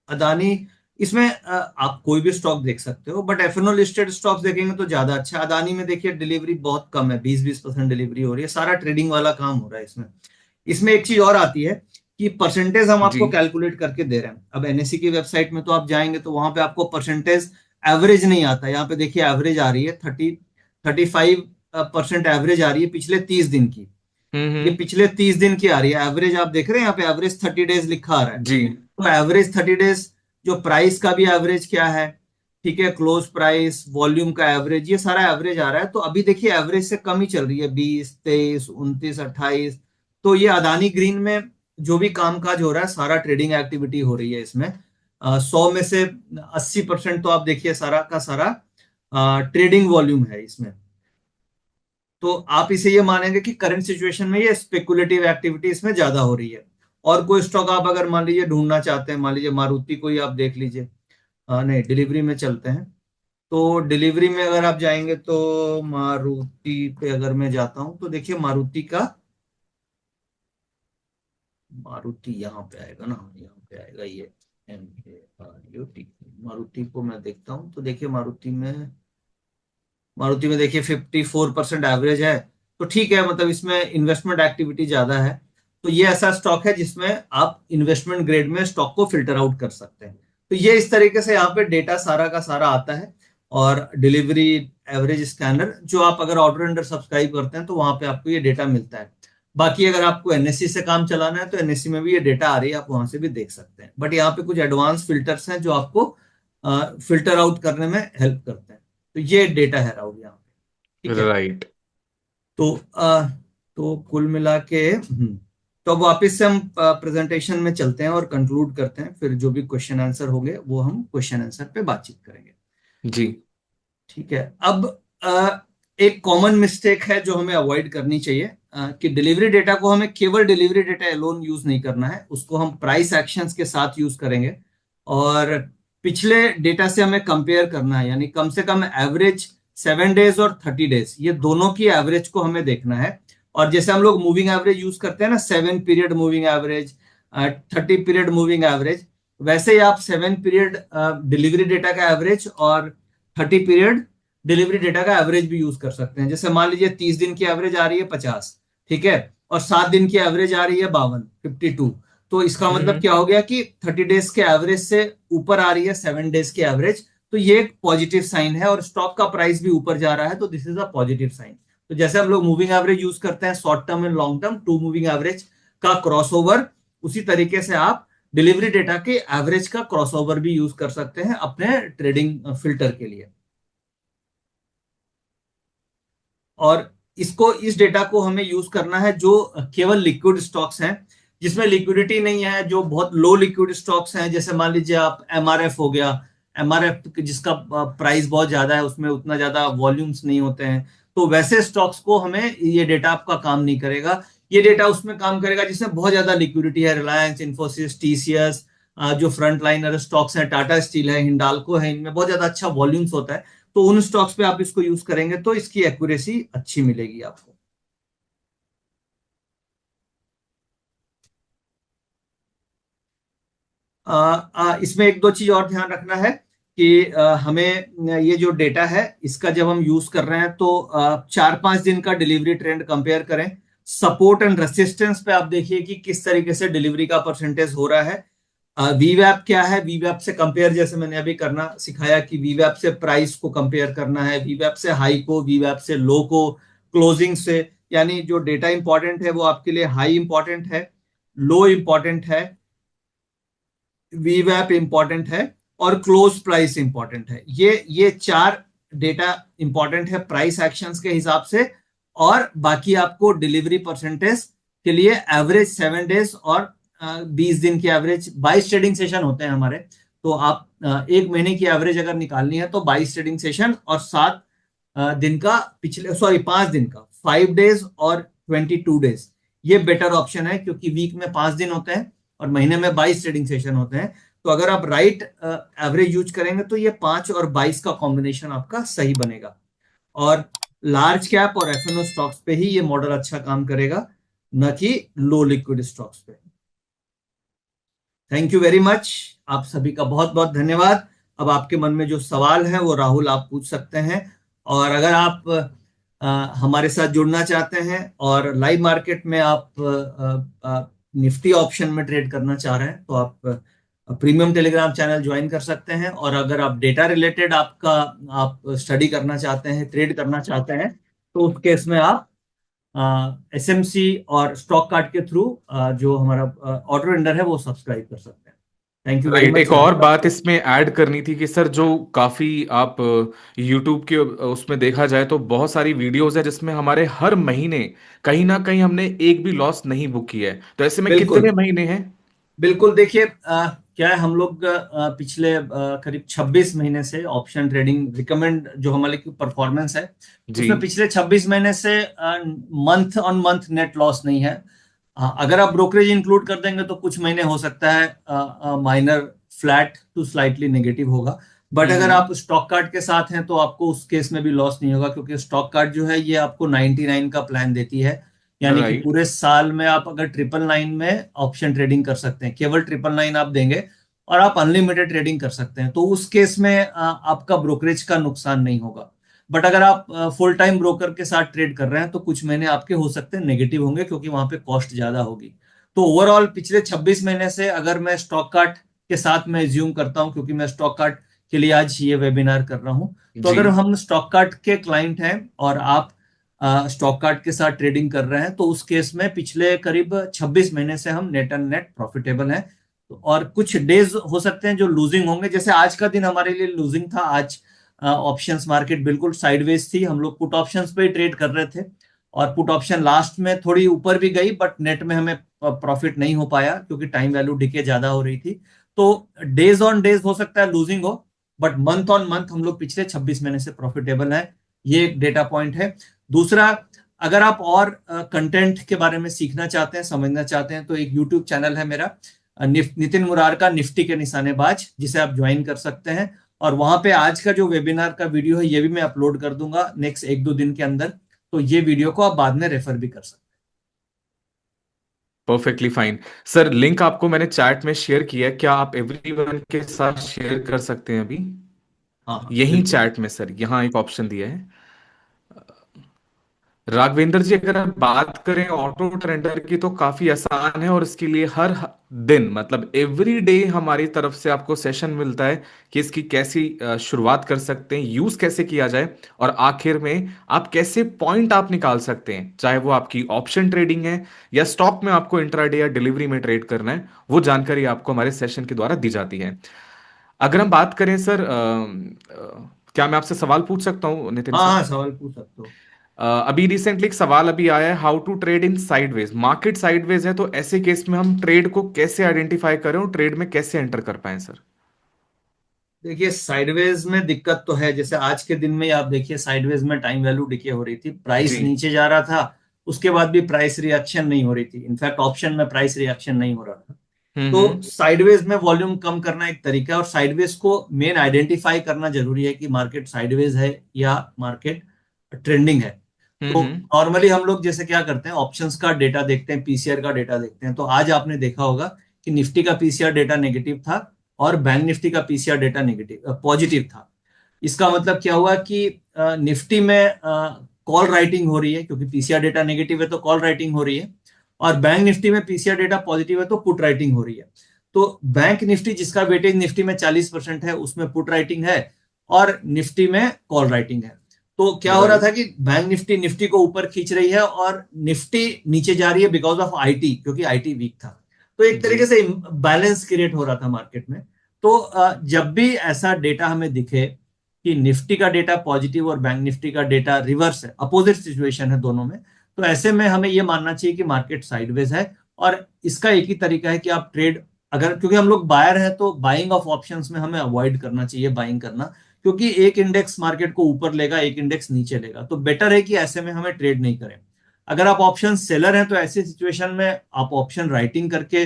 S1: अदानी। इसमें आप कोई भी स्टॉक देख सकते हो, बट एफएनओ लिस्टेड स्टॉक्स देखेंगे तो ज्यादा अच्छा है। अदानी में देखिए डिलीवरी बहुत कम है, 20-20% डिलीवरी हो रही है, सारा ट्रेडिंग वाला काम हो रहा है इसमें। इसमें एक चीज और आती है कि परसेंटेज हम
S2: जी।
S1: आपको कैलकुलेट करके दे रहे हैं। अब एनएससी की वेबसाइट में तो आप जाएंगे तो वहां पे आपको परसेंटेज एवरेज नहीं आता। यहाँ पे देखिए एवरेज आ रही है 35% एवरेज आ रही है पिछले 30 दिन की। ये
S2: हम्म।
S1: पिछले 30 दिन की आ रही है एवरेज, आप देख रहे हैं यहाँ पे एवरेज 30 डेज लिखा आ रहा है।
S2: जी।
S1: तो एवरेज 30 डेज, जो प्राइस का भी एवरेज क्या है, ठीक है, क्लोज प्राइस, वॉल्यूम का एवरेज, ये सारा एवरेज आ रहा है। तो अभी देखिए एवरेज से कम ही चल रही है, 20, 23, 29, 28। तो ये अदानी ग्रीन में जो भी कामकाज हो रहा है, सारा ट्रेडिंग एक्टिविटी हो रही है इसमें। 100 में से 80% तो आप देखिए सारा का सारा ट्रेडिंग वॉल्यूम है इसमें। तो आप इसे ये मानेंगे कि करंट सिचुएशन में ये स्पेकुलेटिव एक्टिविटी इसमें ज्यादा हो रही है। और कोई स्टॉक आप अगर मान लीजिए ढूंढना चाहते हैं, मान लीजिए मारुति को ही आप देख लीजिए। नहीं, डिलीवरी में चलते हैं। तो डिलीवरी में अगर आप जाएंगे तो मारुति पे अगर मैं जाता हूं तो देखिए मारुति का, मारुति यहाँ पे आएगा ना, यहाँ पे आएगा ये MARUT। मारुति को मैं देखता हूँ तो देखिए मारुति में देखिए 54% एवरेज है। तो ठीक है, मतलब इसमें इन्वेस्टमेंट एक्टिविटी ज्यादा है। तो ये ऐसा स्टॉक है जिसमें आप इन्वेस्टमेंट ग्रेड में स्टॉक को फिल्टर आउट कर सकते हैं। तो ये इस तरीके से यहाँ पे डेटा सारा का सारा आता है। और डिलीवरी एवरेज स्कैनर जो आप अगर ऑर्डर अंडर सब्सक्राइब करते हैं तो वहां पे आपको ये डेटा मिलता है। बाकी अगर आपको एनएससी से काम चलाना है तो एनएससी में भी ये डेटा आ रही है, आप वहां से भी देख सकते हैं। बट यहाँ पे कुछ एडवांस फिल्टर्स हैं जो आपको फिल्टर आउट करने में हेल्प करते हैं। तो ये डेटा है राहुल यहाँ पे, ठीक है।
S2: राइट।
S1: तो तो कुल मिला के तो अब वापस से हम प्रेजेंटेशन में चलते हैं और कंक्लूड करते हैं, फिर जो भी क्वेश्चन आंसर होंगे वो हम क्वेश्चन आंसर पे बातचीत करेंगे।
S2: जी।
S1: ठीक है। अब एक कॉमन मिस्टेक है जो हमें अवॉइड करनी चाहिए, कि डिलीवरी डेटा को हमें केवल डिलीवरी डेटा एलोन यूज नहीं करना है, उसको हम प्राइस एक्शंस के साथ यूज करेंगे। और पिछले डेटा से हमें कंपेयर करना है, यानी कम से कम एवरेज 7 डेज और 30 डेज, ये दोनों की एवरेज को हमें देखना है। और जैसे हम लोग मूविंग एवरेज यूज करते हैं ना, 7 period moving average, 30 period moving average, वैसे ही आप 7 पीरियड डिलीवरी डेटा का एवरेज और 30 पीरियड डिलीवरी डेटा का एवरेज भी यूज कर सकते हैं। जैसे मान लीजिए 30 दिन की एवरेज आ रही है 50, ठीक है, और 7 दिन की एवरेज आ रही है 52, तो इसका मतलब
S2: हम्म।
S1: क्या हो गया कि 30 डेज के एवरेज से ऊपर आ रही है 7 डेज की एवरेज, तो ये एक पॉजिटिव साइन है, और स्टॉक का प्राइस भी ऊपर जा रहा है, तो this is a positive sign. तो जैसे हम लोग मूविंग एवरेज यूज करते हैं short term and long term, two moving average का क्रॉसओवर, उसी तरीके से आप डिलीवरी डेटा के एवरेज का क्रॉसओवर भी यूज कर सकते हैं अपने ट्रेडिंग फिल्टर के लिए। और इसको, इस डेटा को हमें यूज करना है जो केवल लिक्विड स्टॉक्स हैं, जिसमें लिक्विडिटी नहीं है, जो बहुत लो लिक्विड स्टॉक्स हैं, जैसे मान लीजिए आप एमआरएफ हो गया, एमआरएफ जिसका प्राइस बहुत ज्यादा है, उसमें उतना ज्यादा वॉल्यूम्स नहीं होते हैं, तो वैसे स्टॉक्स को हमें ये डेटा आपका काम नहीं करेगा। ये डेटा उसमें काम करेगा जिसमें बहुत ज्यादा लिक्विडिटी है, रिलायंस, इंफोसिस, टीसीएस, जो फ्रंट लाइनर स्टॉक्स हैं, टाटा स्टील है, हिंडाल्को है, इनमें बहुत ज्यादा अच्छा वॉल्यूम्स होता है। तो उन स्टॉक्स पे आप इसको यूज करेंगे तो इसकी एक्यूरेसी अच्छी मिलेगी आपको। इसमें एक दो चीज और ध्यान रखना है कि हमें ये जो डेटा है इसका जब हम यूज कर रहे हैं तो 4-5 दिन का डिलीवरी ट्रेंड कंपेयर करें। सपोर्ट एंड रेसिस्टेंस पे आप देखिए कि किस तरीके से डिलीवरी का परसेंटेज हो रहा है। वीवैप क्या है, वीवैप से कंपेयर, जैसे मैंने अभी करना सिखाया कि वीवैप से प्राइस को कंपेयर करना है, वीवैप से हाई को, वीवैप से लो को, क्लोजिंग से, यानी जो डेटा इंपॉर्टेंट है वो आपके लिए हाई इंपॉर्टेंट है, लो इंपॉर्टेंट है, वीवैप इंपॉर्टेंट है, और क्लोज प्राइस इंपॉर्टेंट है। ये चार डेटा इंपॉर्टेंट है प्राइस एक्शंस के हिसाब से। और बाकी आपको डिलीवरी परसेंटेज के लिए एवरेज 7 डेज और 20 दिन की एवरेज, 22 ट्रेडिंग सेशन होते हैं हमारे, तो आप एक महीने की एवरेज अगर निकालनी है तो 22 ट्रेडिंग सेशन और 7 दिन का, पिछले, सॉरी, 5 दिन का, 5 डेज और 22 डेज, ये बेटर ऑप्शन है, क्योंकि वीक में 5 दिन होते हैं और महीने में 22 ट्रेडिंग सेशन होते हैं। तो अगर आप राइट एवरेज यूज करेंगे तो ये 5 और 22 का कॉम्बिनेशन आपका सही बनेगा। और लार्ज कैप और एफएनओ स्टॉक्स पे ही ये मॉडल अच्छा काम करेगा, न कि लो लिक्विड स्टॉक्स पे। थैंक यू वेरी मच, आप सभी का बहुत बहुत धन्यवाद। अब आपके मन में जो सवाल है वो राहुल आप पूछ सकते हैं। और अगर आप हमारे साथ जुड़ना चाहते हैं और लाइव मार्केट में आप निफ्टी ऑप्शन में ट्रेड करना चाह रहे हैं तो आप प्रीमियम टेलीग्राम चैनल ज्वाइन कर सकते हैं। और अगर आप डेटा रिलेटेड आपका, आप स्टडी करना चाहते हैं, ट्रेड करना चाहते हैं, तो उस केस में आप एसएमसी और स्टॉक कार्ड के थ्रू जो हमारा ऑटो रेंडर है वो सब्सक्राइब कर सकते हैं। Thank you very
S2: right,
S1: much
S2: एक
S1: सभी
S2: और
S1: का।
S2: बात इसमें ऐड करनी थी कि सर जो काफी आप यूट्यूब के उसमें देखा जाए तो बहुत सारी वीडियोस है जिसमें हमारे हर महीने कहीं ना कहीं हमने एक भी लॉस नहीं बुक किया है, तो ऐसे में
S1: बिल्कुल
S2: कितने महीने हैं?
S1: बिल्कुल, देखिए क्या है, हम लोग पिछले करीब 26 महीने से ऑप्शन ट्रेडिंग रिकमेंड, जो हमारे की परफॉर्मेंस है,
S2: जी।
S1: उसमें पिछले 26 महीने से month on month net loss नहीं है। अगर आप ब्रोकरेज इंक्लूड कर देंगे तो कुछ महीने हो सकता है minor flat to slightly negative होगा। बट अगर
S2: हम्म।
S1: आप स्टॉक कार्ड के साथ हैं तो आपको उस केस में भी लॉस नहीं होगा, क्योंकि स्टॉक कार्ड जो है ये आपको 99 का प्लान देती है। यानी कि
S2: राइट।
S1: पूरे साल में आप अगर 999 में ऑप्शन ट्रेडिंग कर सकते हैं, केवल 999 आप देंगे और आप अनलिमिटेड ट्रेडिंग कर सकते हैं, तो उस केस में आपका ब्रोकरेज का नुकसान नहीं होगा। बट अगर आप फुल टाइम ब्रोकर के साथ ट्रेड कर रहे हैं तो कुछ महीने आपके हो सकते हैं नेगेटिव होंगे, क्योंकि वहां पे कॉस्ट ज्यादा होगी। तो ओवरऑल पिछले 26 महीने से अगर मैं स्टॉक कार्ड के साथ मैं ज्यूम करता हूं, क्योंकि मैं स्टॉक कार्ड के लिए आज ये वेबिनार कर रहा हूं, तो
S2: जी।
S1: अगर हम स्टॉक कार्ड के क्लाइंट हैं और आप स्टॉक कार्ड के साथ ट्रेडिंग कर रहे हैं, तो उस केस में पिछले करीब 26 महीने से हम नेट एंड नेट प्रॉफिटेबल हैं। और कुछ डेज हो सकते हैं जो लूजिंग होंगे, जैसे आज का दिन हमारे लिए लूजिंग था। आज ऑप्शंस मार्केट बिल्कुल साइडवेज थी, हम लोग पुट ऑप्शंस पे ही ट्रेड कर रहे थे, और पुट ऑप्शन लास्ट में थोड़ी ऊपर भी गई, बट नेट में हमें प्रॉफिट नहीं हो पाया क्योंकि टाइम वैल्यू डिके ज्यादा हो रही थी। तो डेज ऑन डेज हो सकता है लूजिंग हो, बट मंथ ऑन मंथ हम लोग पिछले 26 महीने से प्रॉफिटेबल हैं। ये एक डेटा पॉइंट है। दूसरा, अगर आप और कंटेंट के बारे में सीखना चाहते हैं, समझना चाहते हैं, तो एक यूट्यूब चैनल है मेरा, नितिन मुरार का निफ्टी के निशानेबाज, जिसे आप ज्वाइन कर सकते हैं। और वहां पे आज का जो वेबिनार का वीडियो है ये भी मैं अपलोड कर दूंगा नेक्स्ट 1-2 दिन के अंदर, तो ये वीडियो को आप बाद में रेफर भी कर सकते
S2: परफेक्टली फाइन। सर लिंक आपको मैंने चैट में शेयर किया है, क्या आप एवरीवन के साथ शेयर कर सकते हैं अभी?
S1: हैं। हाँ हाँ
S2: यही
S1: बिल्कुल।
S2: चैट में सर यहाँ एक ऑप्शन दिया है। राघवेंद्र जी, अगर हम बात करें ऑटो ट्रेडर की तो काफी आसान है, और इसके लिए हर दिन मतलब एवरी डे हमारी तरफ से आपको सेशन मिलता है कि इसकी कैसी शुरुआत कर सकते हैं, यूज कैसे किया जाए, और आखिर में आप कैसे पॉइंट आप निकाल सकते हैं, चाहे वो आपकी ऑप्शन ट्रेडिंग है या स्टॉक में आपको इंट्राडे या डिलीवरी में ट्रेड करना है, वो जानकारी आपको हमारे सेशन के द्वारा दी जाती है। अगर हम बात करें सर, क्या मैं आपसे सवाल पूछ सकता हूँ नितिन
S1: हाँ
S2: सर?
S1: हाँ, सवाल पूछ सकते हो।
S2: अभी रिसेंटली एक सवाल अभी आया है, how to trade in sideways, market sideways है, तो ऐसे केस में हम ट्रेड को कैसे आइडेंटिफाई करें और ट्रेड में कैसे एंटर कर पाए सर?
S1: देखिए, साइडवेज में दिक्कत तो है। जैसे आज के दिन में आप देखिए, साइडवेज में टाइम वैल्यू डिके हो रही थी, प्राइस
S2: जी।
S1: नीचे जा रहा था, उसके बाद भी प्राइस रिएक्शन नहीं हो रही थी। इनफैक्ट ऑप्शन में प्राइस रिएक्शन नहीं हो रहा था। तो
S2: हम्म।
S1: साइडवेज में वॉल्यूम कम करना एक तरीका है, और साइडवेज को मेन आइडेंटिफाई करना जरूरी है कि मार्केट साइडवेज है या मार्केट ट्रेंडिंग है। तो
S2: हम्म।
S1: नॉर्मली हम लोग जैसे क्या करते हैं, ऑप्शंस का डेटा देखते हैं, पीसीआर का डेटा देखते हैं। तो आज आपने देखा होगा कि निफ्टी का पीसीआर डेटा नेगेटिव था और बैंक निफ्टी का पीसीआर डेटा नेगेटिव पॉजिटिव था। इसका मतलब क्या हुआ कि निफ्टी में कॉल राइटिंग हो रही है, क्योंकि पीसीआर डेटा नेगेटिव है तो कॉल राइटिंग हो रही है। और बैंक निफ्टी में पीसीआर डेटा पॉजिटिव है तो पुट राइटिंग हो रही है। तो बैंक निफ्टी जिसका वेटेज निफ्टी में 40% है, उसमें पुट राइटिंग है, और निफ्टी में कॉल राइटिंग है। तो क्या हो रहा था
S2: राइट।
S1: कि बैंक निफ्टी निफ्टी को ऊपर खींच रही है और निफ्टी नीचे जा रही है बिकॉज ऑफ आईटी, क्योंकि आईटी वीक था। तो एक
S2: जी।
S1: तरीके से बैलेंस क्रिएट हो रहा था मार्केट में। तो जब भी ऐसा डेटा हमें दिखे कि निफ्टी का डेटा पॉजिटिव और बैंक निफ्टी का डेटा रिवर्स है, अपोजिट सिचुएशन है दोनों में, तो ऐसे में हमें यह मानना चाहिए कि मार्केट साइडवेज है। और इसका एक ही तरीका है कि आप ट्रेड, अगर क्योंकि हम लोग बायर हैं तो बाइंग ऑफ ऑप्शंस में हमें अवॉइड करना चाहिए बाइंग करना, क्योंकि एक इंडेक्स मार्केट को ऊपर लेगा, एक इंडेक्स नीचे लेगा। तो बेटर है कि ऐसे में हमें ट्रेड नहीं करें। अगर आप ऑप्शन सेलर हैं तो ऐसी सिचुएशन में आप ऑप्शन राइटिंग करके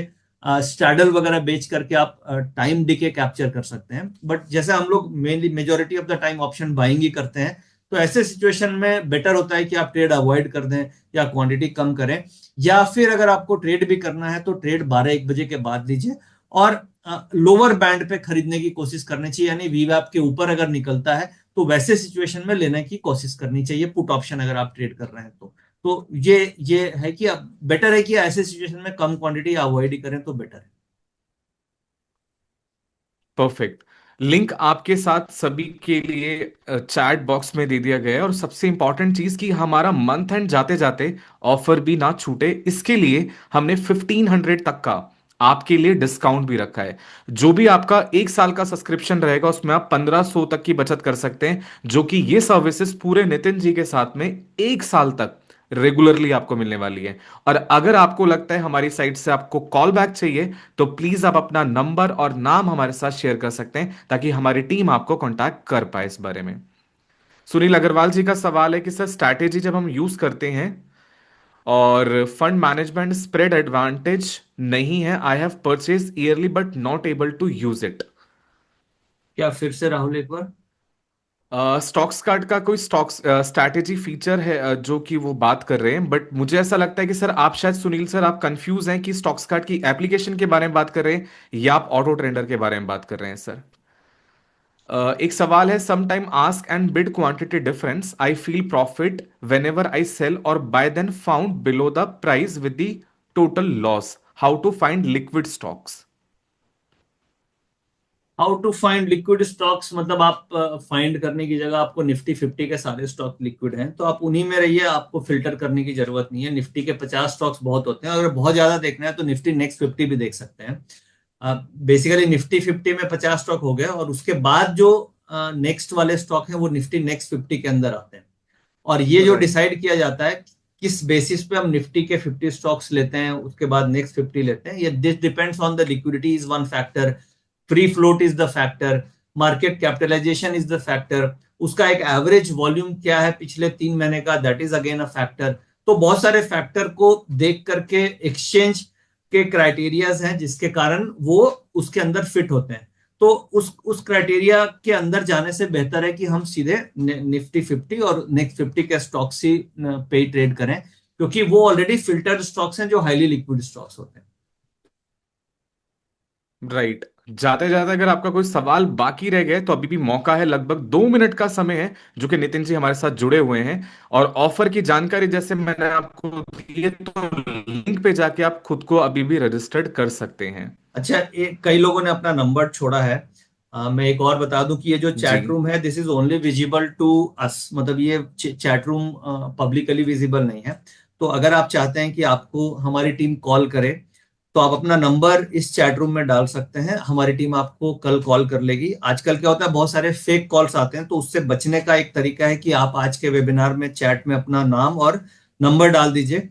S1: स्ट्रैडल वगैरह बेच करके आप टाइम डिके कैप्चर कर सकते हैं। बट जैसे हम लोग mainly majority of the time option buying ही करते हैं, तो ऐसे सिचुएशन में बेटर होता है कि आप ट्रेड अवॉइड कर दें या क्वांटिटी कम करें। या फिर अगर आपको ट्रेड भी करना है तो ट्रेड 12-1 बजे के बाद लीजिए, और लोअर बैंड पे खरीदने की कोशिश करनी चाहिए। यानी वीवैप के ऊपर अगर निकलता है तो वैसे सिचुएशन में लेने की कोशिश करनी चाहिए, पुट ऑप्शन अगर आप ट्रेड कर रहे हैं तो। तो ये है कि अब बेटर है कि ऐसे सिचुएशन में कम क्वांटिटी अवॉइड ही करें तो बेटर है।
S2: परफेक्ट। लिंक आपके साथ सभी के लिए चैट बॉक्स में दे दिया गया है, और सबसे इंपॉर्टेंट चीज कि हमारा मंथ एंड जाते जाते ऑफर भी ना छूटे, इसके लिए हमने 1500 तक का आपके लिए डिस्काउंट भी रखा है। जो भी आपका 1 साल का सब्सक्रिप्शन रहेगा उसमें आप 1500 तक की बचत कर सकते हैं, जो कि ये सर्विसेज पूरे नितिन जी के साथ में 1 साल तक रेगुलरली आपको मिलने वाली है। और अगर आपको लगता है हमारी साइट से आपको कॉल बैक चाहिए, तो प्लीज आप अपना नंबर और नाम हमारे साथ शेयर कर सकते हैं, ताकि हमारी टीम आपको कांटेक्ट कर पाए इस बारे में। सुनील अग्रवाल जी का सवाल है कि सर, स्ट्रैटेजी जब हम यूज करते हैं और फंड मैनेजमेंट स्प्रेड एडवांटेज नहीं है, I have purchase early but not able to use it.
S1: क्या फिर से राहुल एक बार?
S2: स्टॉक्स कार्ड का कोई स्टॉक्स स्ट्रैटेजी फीचर है जो कि वो बात कर रहे हैं, बट मुझे ऐसा लगता है कि सर आप शायद, सुनील सर, आप कंफ्यूज हैं कि स्टॉक्स कार्ड की एप्लीकेशन के बारे में बात कर रहे हैं या आप ऑटो ट्रेडर के बारे में बात कर रहे हैं सर। एक सवाल है, some time ask and bid quantity difference, I feel profit whenever I sell और buy then found below the price with the total loss, how to find liquid stocks?
S1: How to find liquid stocks मतलब आप फाइंड करने की जगह आपको निफ्टी 50 के सारे स्टॉक लिक्विड हैं तो आप उन्हीं में रहिए, आपको फिल्टर करने की जरूरत नहीं है। निफ्टी के 50 स्टॉक्स बहुत होते हैं, अगर बहुत ज्यादा देखना है तो निफ्टी नेक्स्ट 50 भी देख सकते हैं। बेसिकली निफ्टी 50 में 50 स्टॉक हो गए, और उसके बाद जो नेक्स्ट वाले स्टॉक हैं वो निफ्टी नेक्स्ट 50 के अंदर आते हैं। और ये जो
S2: राइट।
S1: डिसाइड किया जाता है किस बेसिस पे हम निफ्टी के 50 स्टॉक्स लेते हैं उसके बाद नेक्स्ट 50 लेते हैं, ये this depends on the liquidity is one factor, free float is the factor, market capitalisation is the factor, उसका एक एवरेज वॉल्यूम क्या है पिछले 3 महीने का, that is again a factor. तो बहुत सारे फैक्टर को देख करके एक्सचेंज के क्राइटेरियाज हैं जिसके कारण वो उसके अंदर फिट होते हैं। तो उस क्राइटेरिया के अंदर जाने से बेहतर है कि हम सीधे निफ्टी 50 और नेक्स्ट 50 के स्टॉक्स ही पे ट्रेड करें, क्योंकि वो ऑलरेडी फिल्टर्ड स्टॉक्स हैं जो हाईली लिक्विड स्टॉक्स होते हैं।
S2: राइट। जाते जाते अगर आपका कोई सवाल बाकी रह गए तो अभी भी मौका है, लगभग 2 मिनट का समय है जो कि नितिन जी हमारे साथ जुड़े हुए हैं। और ऑफर की जानकारी जैसे मैंने आपको दी है, तो लिंक पे जाके आप खुद को अभी भी रजिस्टर्ड कर सकते हैं।
S1: अच्छा, कई लोगों ने अपना नंबर छोड़ा है। मैं एक और बता दूं कि ये जो
S2: जी।
S1: चैट रूम है, this is only visible to us, मतलब ये चैट रूम पब्लिकली विजिबल नहीं है। तो अगर आप चाहते हैं कि आपको हमारी टीम कॉल करे, तो आप अपना नंबर इस चैट रूम में डाल सकते हैं, हमारी टीम आपको कल कॉल कर लेगी। आजकल क्या होता है, बहुत सारे फेक कॉल्स आते हैं, तो उससे बचने का एक तरीका है कि आप आज के वेबिनार में चैट में अपना नाम और नंबर डाल दीजिए,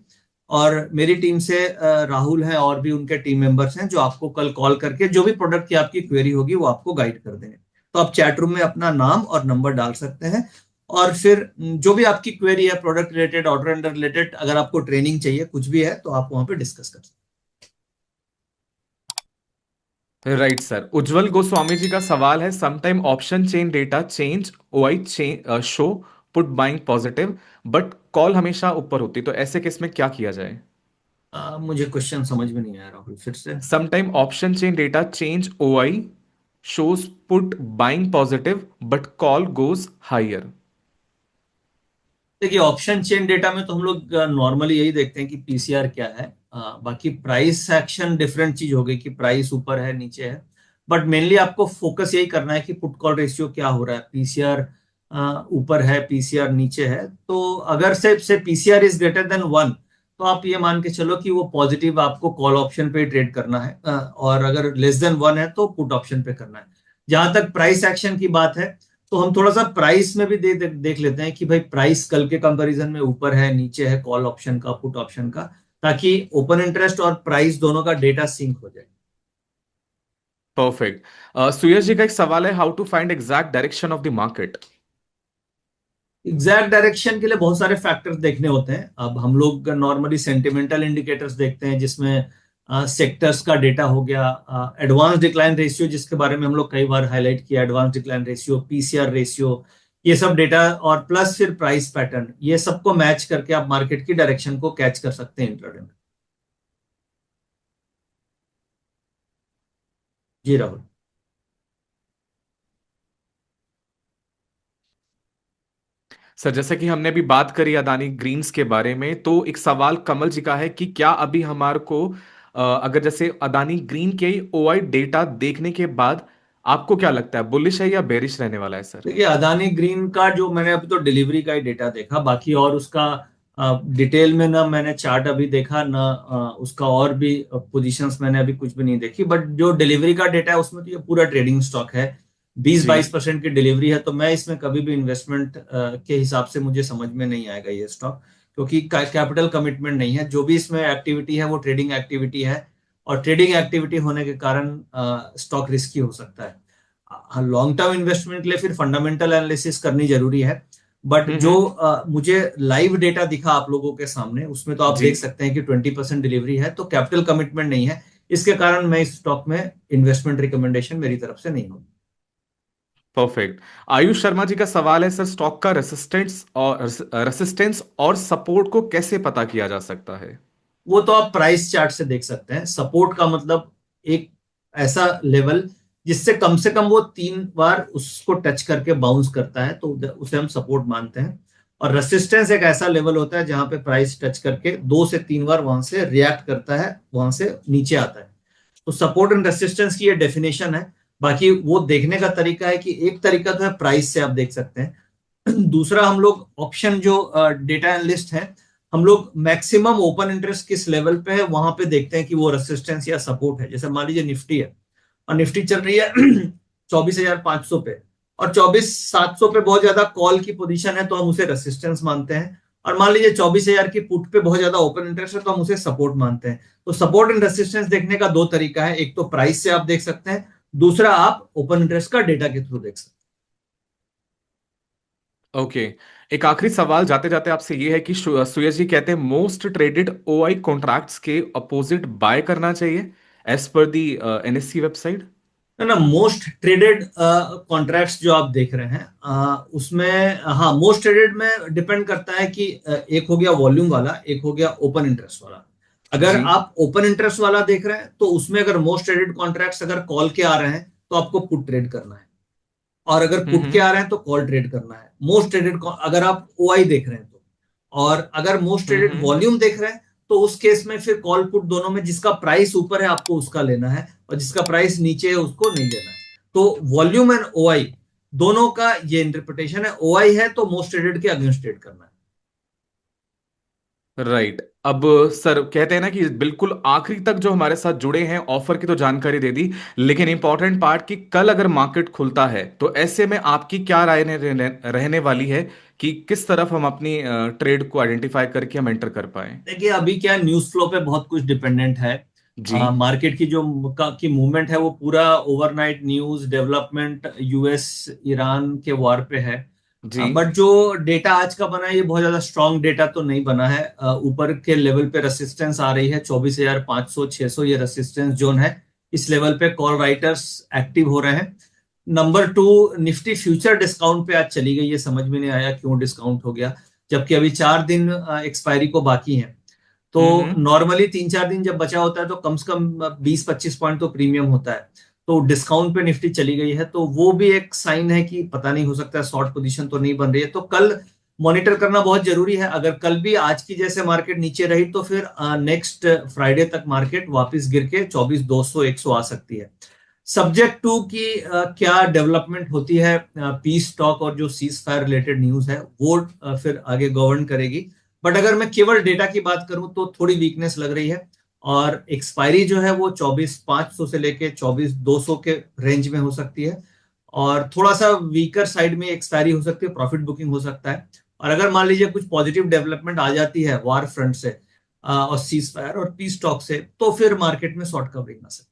S1: और मेरी टीम से राहुल हैं और भी उनके टीम मेंबर्स हैं जो आपको कल कॉल करके जो भी प्रोडक्ट की आपकी क्वेरी होगी वो आपको गाइड कर देंगे। तो आप चैट रूम में अपना नाम और नंबर डाल सकते हैं, और फिर जो भी आपकी क्वेरी है प्रोडक्ट रिलेटेड, ऑर्डर एंडर रिलेटेड, अगर आपको ट्रेनिंग चाहिए, कुछ भी है, तो आप वहां पे डिस्कस कर सकते
S2: राइट सर, उज्जवल गोस्वामी जी का सवाल है, sometime option chain data change OI chain show put buying positive but call हमेशा ऊपर होती, तो ऐसे केस में क्या किया जाए?
S1: हैं। मुझे क्वेश्चन समझ में नहीं आया राहुल, फिर से।
S2: Sometime option chain data change OI shows put buying positive but call goes higher।
S1: देखिए, ऑप्शन चेन डेटा में तो हम लोग नॉर्मली यही देखते हैं कि पीसीआर क्या है। बाकी प्राइस एक्शन डिफरेंट चीज हो गई कि प्राइस ऊपर है नीचे है, बट मेनली आपको फोकस यही करना है कि पुट कॉल रेशियो क्या हो रहा है, पीसीआर ऊपर है, पीसीआर नीचे है। तो अगर से पीसीआर इज ग्रेटर देन 1, तो आप ये मान के चलो कि वो पॉजिटिव, आपको कॉल ऑप्शन पे ट्रेड करना है, और अगर लेस देन 1 है तो पुट ऑप्शन पे करना है। जहां तक प्राइस एक्शन की बात है, तो हम थोड़ा सा प्राइस में भी देख लेते हैं कि भाई प्राइस कल के कंपैरिजन में ऊपर है नीचे है, कॉल ऑप्शन का, पुट ऑप्शन का, ताकि ओपन इंटरेस्ट और प्राइस दोनों का डेटा सिंक हो जाए।
S2: परफेक्ट। सुयश जी का एक सवाल है, how to find exact direction of the market.
S1: Exact direction के लिए बहुत सारे फैक्टर्स देखने होते हैं। अब हम लोग नॉर्मली सेंटिमेंटल इंडिकेटर्स देखते हैं, जिसमें सेक्टर्स का डेटा हो गया, एडवांस डिक्लाइन रेशियो जिसके बारे में हम लोग कई बार हाईलाइट किया, advance decline ratio, PCR ratio, ये सब डेटा, और प्लस फिर प्राइस पैटर्न, ये सबको मैच करके आप मार्केट की डायरेक्शन को कैच कर सकते हैं इंट्राडे में। जी राहुल।
S2: सर जैसे कि हमने अभी बात करी अदानी ग्रीन्स के बारे में, तो एक सवाल कमल जी का है कि क्या अभी हमारे को अगर जैसे अदानी ग्रीन के ओआई डेटा देखने के बाद आपको क्या लगता है, बुलिश है या बेरिश रहने वाला है सर?
S1: देखिए, अदानी ग्रीन का जो मैंने अभी तो डिलीवरी का ही डेटा देखा, बाकी और उसका डिटेल में ना मैंने चार्ट अभी देखा ना, उसका और भी पोजीशंस मैंने अभी कुछ भी नहीं देखी, बट जो डिलीवरी का डेटा है उसमें तो ये पूरा ट्रेडिंग स्टॉक है, बीस
S2: जी।
S1: बाईस परसेंट की डिलीवरी है, तो मैं इसमें कभी भी इन्वेस्टमेंट के हिसाब से मुझे समझ में नहीं आएगा ये स्टॉक, क्योंकि कैपिटल कमिटमेंट नहीं है, जो भी इसमें एक्टिविटी है वो ट्रेडिंग एक्टिविटी है, और ट्रेडिंग एक्टिविटी होने के कारण स्टॉक रिस्की हो सकता है। हाँ, लॉन्ग टर्म इन्वेस्टमेंट के लिए फिर फंडामेंटल एनालिसिस करनी जरूरी है, बट जो
S2: हम्म।
S1: मुझे लाइव डेटा दिखा आप लोगों के सामने, उसमें तो आप
S2: जी।
S1: देख सकते हैं कि 20% डिलीवरी है, तो कैपिटल कमिटमेंट नहीं है, इसके कारण मैं इस स्टॉक में इन्वेस्टमेंट रिकमेंडेशन मेरी तरफ से नहीं होगी।
S2: परफेक्ट। आयुष शर्मा जी का सवाल है, सर स्टॉक का रेसिस्टेंस और सपोर्ट को कैसे पता किया जा सकता है?
S1: वो तो आप प्राइस चार्ट से देख सकते हैं। सपोर्ट का मतलब एक ऐसा लेवल जिससे कम से कम वो 3 बार उसको टच करके बाउंस करता है, तो उसे हम सपोर्ट मानते हैं। और रेसिस्टेंस एक ऐसा लेवल होता है जहां पे प्राइस टच करके 2 से 3 बार वहां से रिएक्ट करता है, वहां से नीचे आता है। तो सपोर्ट एंड रेसिस्टेंस की ये डेफिनेशन है। बाकी वो देखने का तरीका है कि एक तरीका तो है प्राइस से आप देख सकते हैं, दूसरा हम लोग ऑप्शन जो डेटा एनालिस्ट है, हम लोग मैक्सिमम ओपन इंटरेस्ट किस लेवल पे है वहां पे देखते हैं कि वो रेसिस्टेंस या सपोर्ट है। जैसे मान लीजिए निफ्टी है, और निफ्टी चल रही है 24,500 पे, और 24,700 पे बहुत ज्यादा कॉल की पोजीशन है, तो हम उसे रेसिस्टेंस मानते हैं। और मान लीजिए 24,000 की पुट पे बहुत ज्यादा ओपन इंटरेस्ट है, तो हम उसे सपोर्ट मानते हैं। तो सपोर्ट एंड रेसिस्टेंस देखने का दो तरीका है, एक तो प्राइस से आप देख सकते हैं, दूसरा आप ओपन इंटरेस्ट का डेटा के थ्रू देख सकते
S2: ओके। एक आखिरी सवाल जाते जाते आपसे ये है कि सुयश जी कहते हैं मोस्ट ट्रेडेड ओआई कॉन्ट्रैक्ट्स के अपोजिट बाय करना चाहिए एज पर दी एनएससी वेबसाइट।
S1: हैं ना। मोस्ट ट्रेडेड कॉन्ट्रैक्ट्स जो आप देख रहे हैं, उसमें हाँ, मोस्ट ट्रेडेड में डिपेंड करता है कि एक हो गया वॉल्यूम वाला, एक हो गया ओपन इंटरेस्ट वाला। अगर
S2: जी।
S1: आप ओपन इंटरेस्ट वाला देख रहे हैं तो उसमें अगर मोस्ट ट्रेडेड कॉन्ट्रैक्ट्स अगर कॉल के आ रहे हैं तो आपको पुट ट्रेड करना है, और अगर पुट के
S2: हम्म।
S1: आ रहे हैं तो कॉल ट्रेड करना है। मोस्ट ट्रेडेड अगर आप ओआई देख रहे हैं तो, और अगर मोस्ट ट्रेडेड
S2: हम्म।
S1: वॉल्यूम देख रहे हैं तो उस केस में फिर कॉल पुट दोनों में जिसका प्राइस ऊपर है आपको उसका लेना है, और जिसका प्राइस नीचे है उसको नहीं लेना है। तो वॉल्यूम एंड ओआई दोनों का ये इंटरप्रिटेशन है। ओआई है तो मोस्ट ट्रेडेड के अगेंस्ट ट्रेड करना है।
S2: राइट। अब सर कहते हैं ना कि बिल्कुल आखिरी तक जो हमारे साथ जुड़े हैं, ऑफर की तो जानकारी दे दी, लेकिन इंपॉर्टेंट पार्ट कि कल अगर मार्केट खुलता है तो ऐसे में आपकी क्या राय रहने वाली है कि किस तरफ हम अपनी ट्रेड को आइडेंटिफाई करके हम एंटर कर पाए।
S1: देखिए अभी क्या न्यूज फ्लो पे बहुत कुछ डिपेंडेंट है।
S2: जी।
S1: मार्केट की जो की मूवमेंट है वो पूरा overnight news development US Iran के वॉर पे है।
S2: जी।
S1: बट जो डेटा आज का बना है ये बहुत ज्यादा स्ट्रांग डेटा तो नहीं बना है। ऊपर के लेवल पे रेसिस्टेंस आ रही है 24,500 600, ये रेसिस्टेंस जोन है। इस लेवल पे कॉल राइटर्स एक्टिव हो रहे हैं। Number two, Nifty future discount पे आज चली गई, ये समझ में नहीं आया क्यों डिस्काउंट हो गया, जबकि अभी 4 दिन एक्सपायरी को बाकी हैं। तो
S2: हम्म।
S1: नॉर्मली 3-4 दिन जब बचा होता है तो कम से कम 20-25 पॉइंट तो प्रीमियम होता है। तो डिस्काउंट पे निफ्टी चली गई है, तो वो भी एक साइन है कि पता नहीं, हो सकता है शॉर्ट पोजीशन तो नहीं बन रही है। तो कल मॉनिटर करना बहुत जरूरी है। अगर कल भी आज की जैसे मार्केट नीचे रही तो फिर नेक्स्ट फ्राइडे तक मार्केट वापस गिर के 24,200 100 आ सकती है। सब्जेक्ट टू की क्या डेवलपमेंट होती है, पीस टॉक और जो सीज फायर रिलेटेड न्यूज है वो फिर आगे गवर्न करेगी। बट अगर मैं केवल डेटा की बात करूं तो थोड़ी वीकनेस लग रही है, और एक्सपायरी जो है वो 24,500 से लेके 24,200 के रेंज में हो सकती है। और थोड़ा सा वीकर साइड में एक्सपायरी हो सकती है, प्रॉफिट बुकिंग हो सकता है। और अगर मान लीजिए कुछ पॉजिटिव डेवलपमेंट आ जाती है वार फ्रंट से और सीज फायर और पीस टॉक से, तो फिर मार्केट में शॉर्ट कवरिंग आ सकती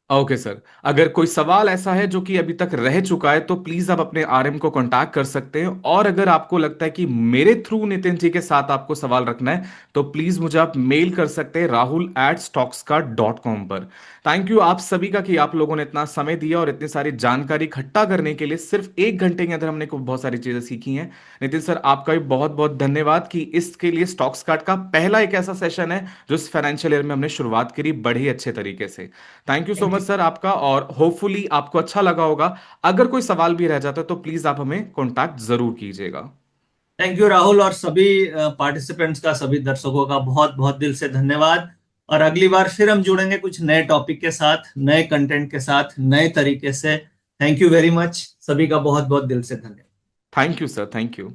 S2: ओके सर, अगर कोई सवाल ऐसा है जो कि अभी तक रह चुका है तो प्लीज आप अपने आरएम को कांटेक्ट कर सकते हैं, और अगर आपको लगता है कि मेरे थ्रू नितिन जी के साथ आपको सवाल रखना है तो प्लीज मुझे आप मेल कर सकते हैं rahul@stockscart.com पर। थैंक यू आप सभी का कि आप लोगों ने इतना समय दिया और इतनी सारी जानकारी इकट्ठा करने के लिए। सिर्फ 1 घंटे के अंदर हमने को बहुत सारी चीजें सीखी हैं। नितिन सर आपका भी बहुत बहुत धन्यवाद कि इसके लिए स्टॉक्स कार्ड का पहला एक ऐसा सेशन है जो इस फाइनेंशियल ईयर में हमने शुरुआत करी बड़े ही अच्छे तरीके से। थैंक यू सो मच
S1: है।
S2: सर आपका, और होपफुली आपको अच्छा लगा होगा। अगर कोई सवाल भी रह जाता है तो प्लीज आप हमें कांटेक्ट जरूर कीजिएगा।
S1: थैंक यू राहुल, और सभी पार्टिसिपेंट्स का, सभी दर्शकों का बहुत बहुत दिल से धन्यवाद। और अगली बार फिर हम जुड़ेंगे कुछ नए टॉपिक के साथ, नए कंटेंट के साथ, नए तरीके से। थैंक यू वेरी मच, सभी का बहुत बहुत दिल से धन्यवाद।
S2: Thank you sir, thank you.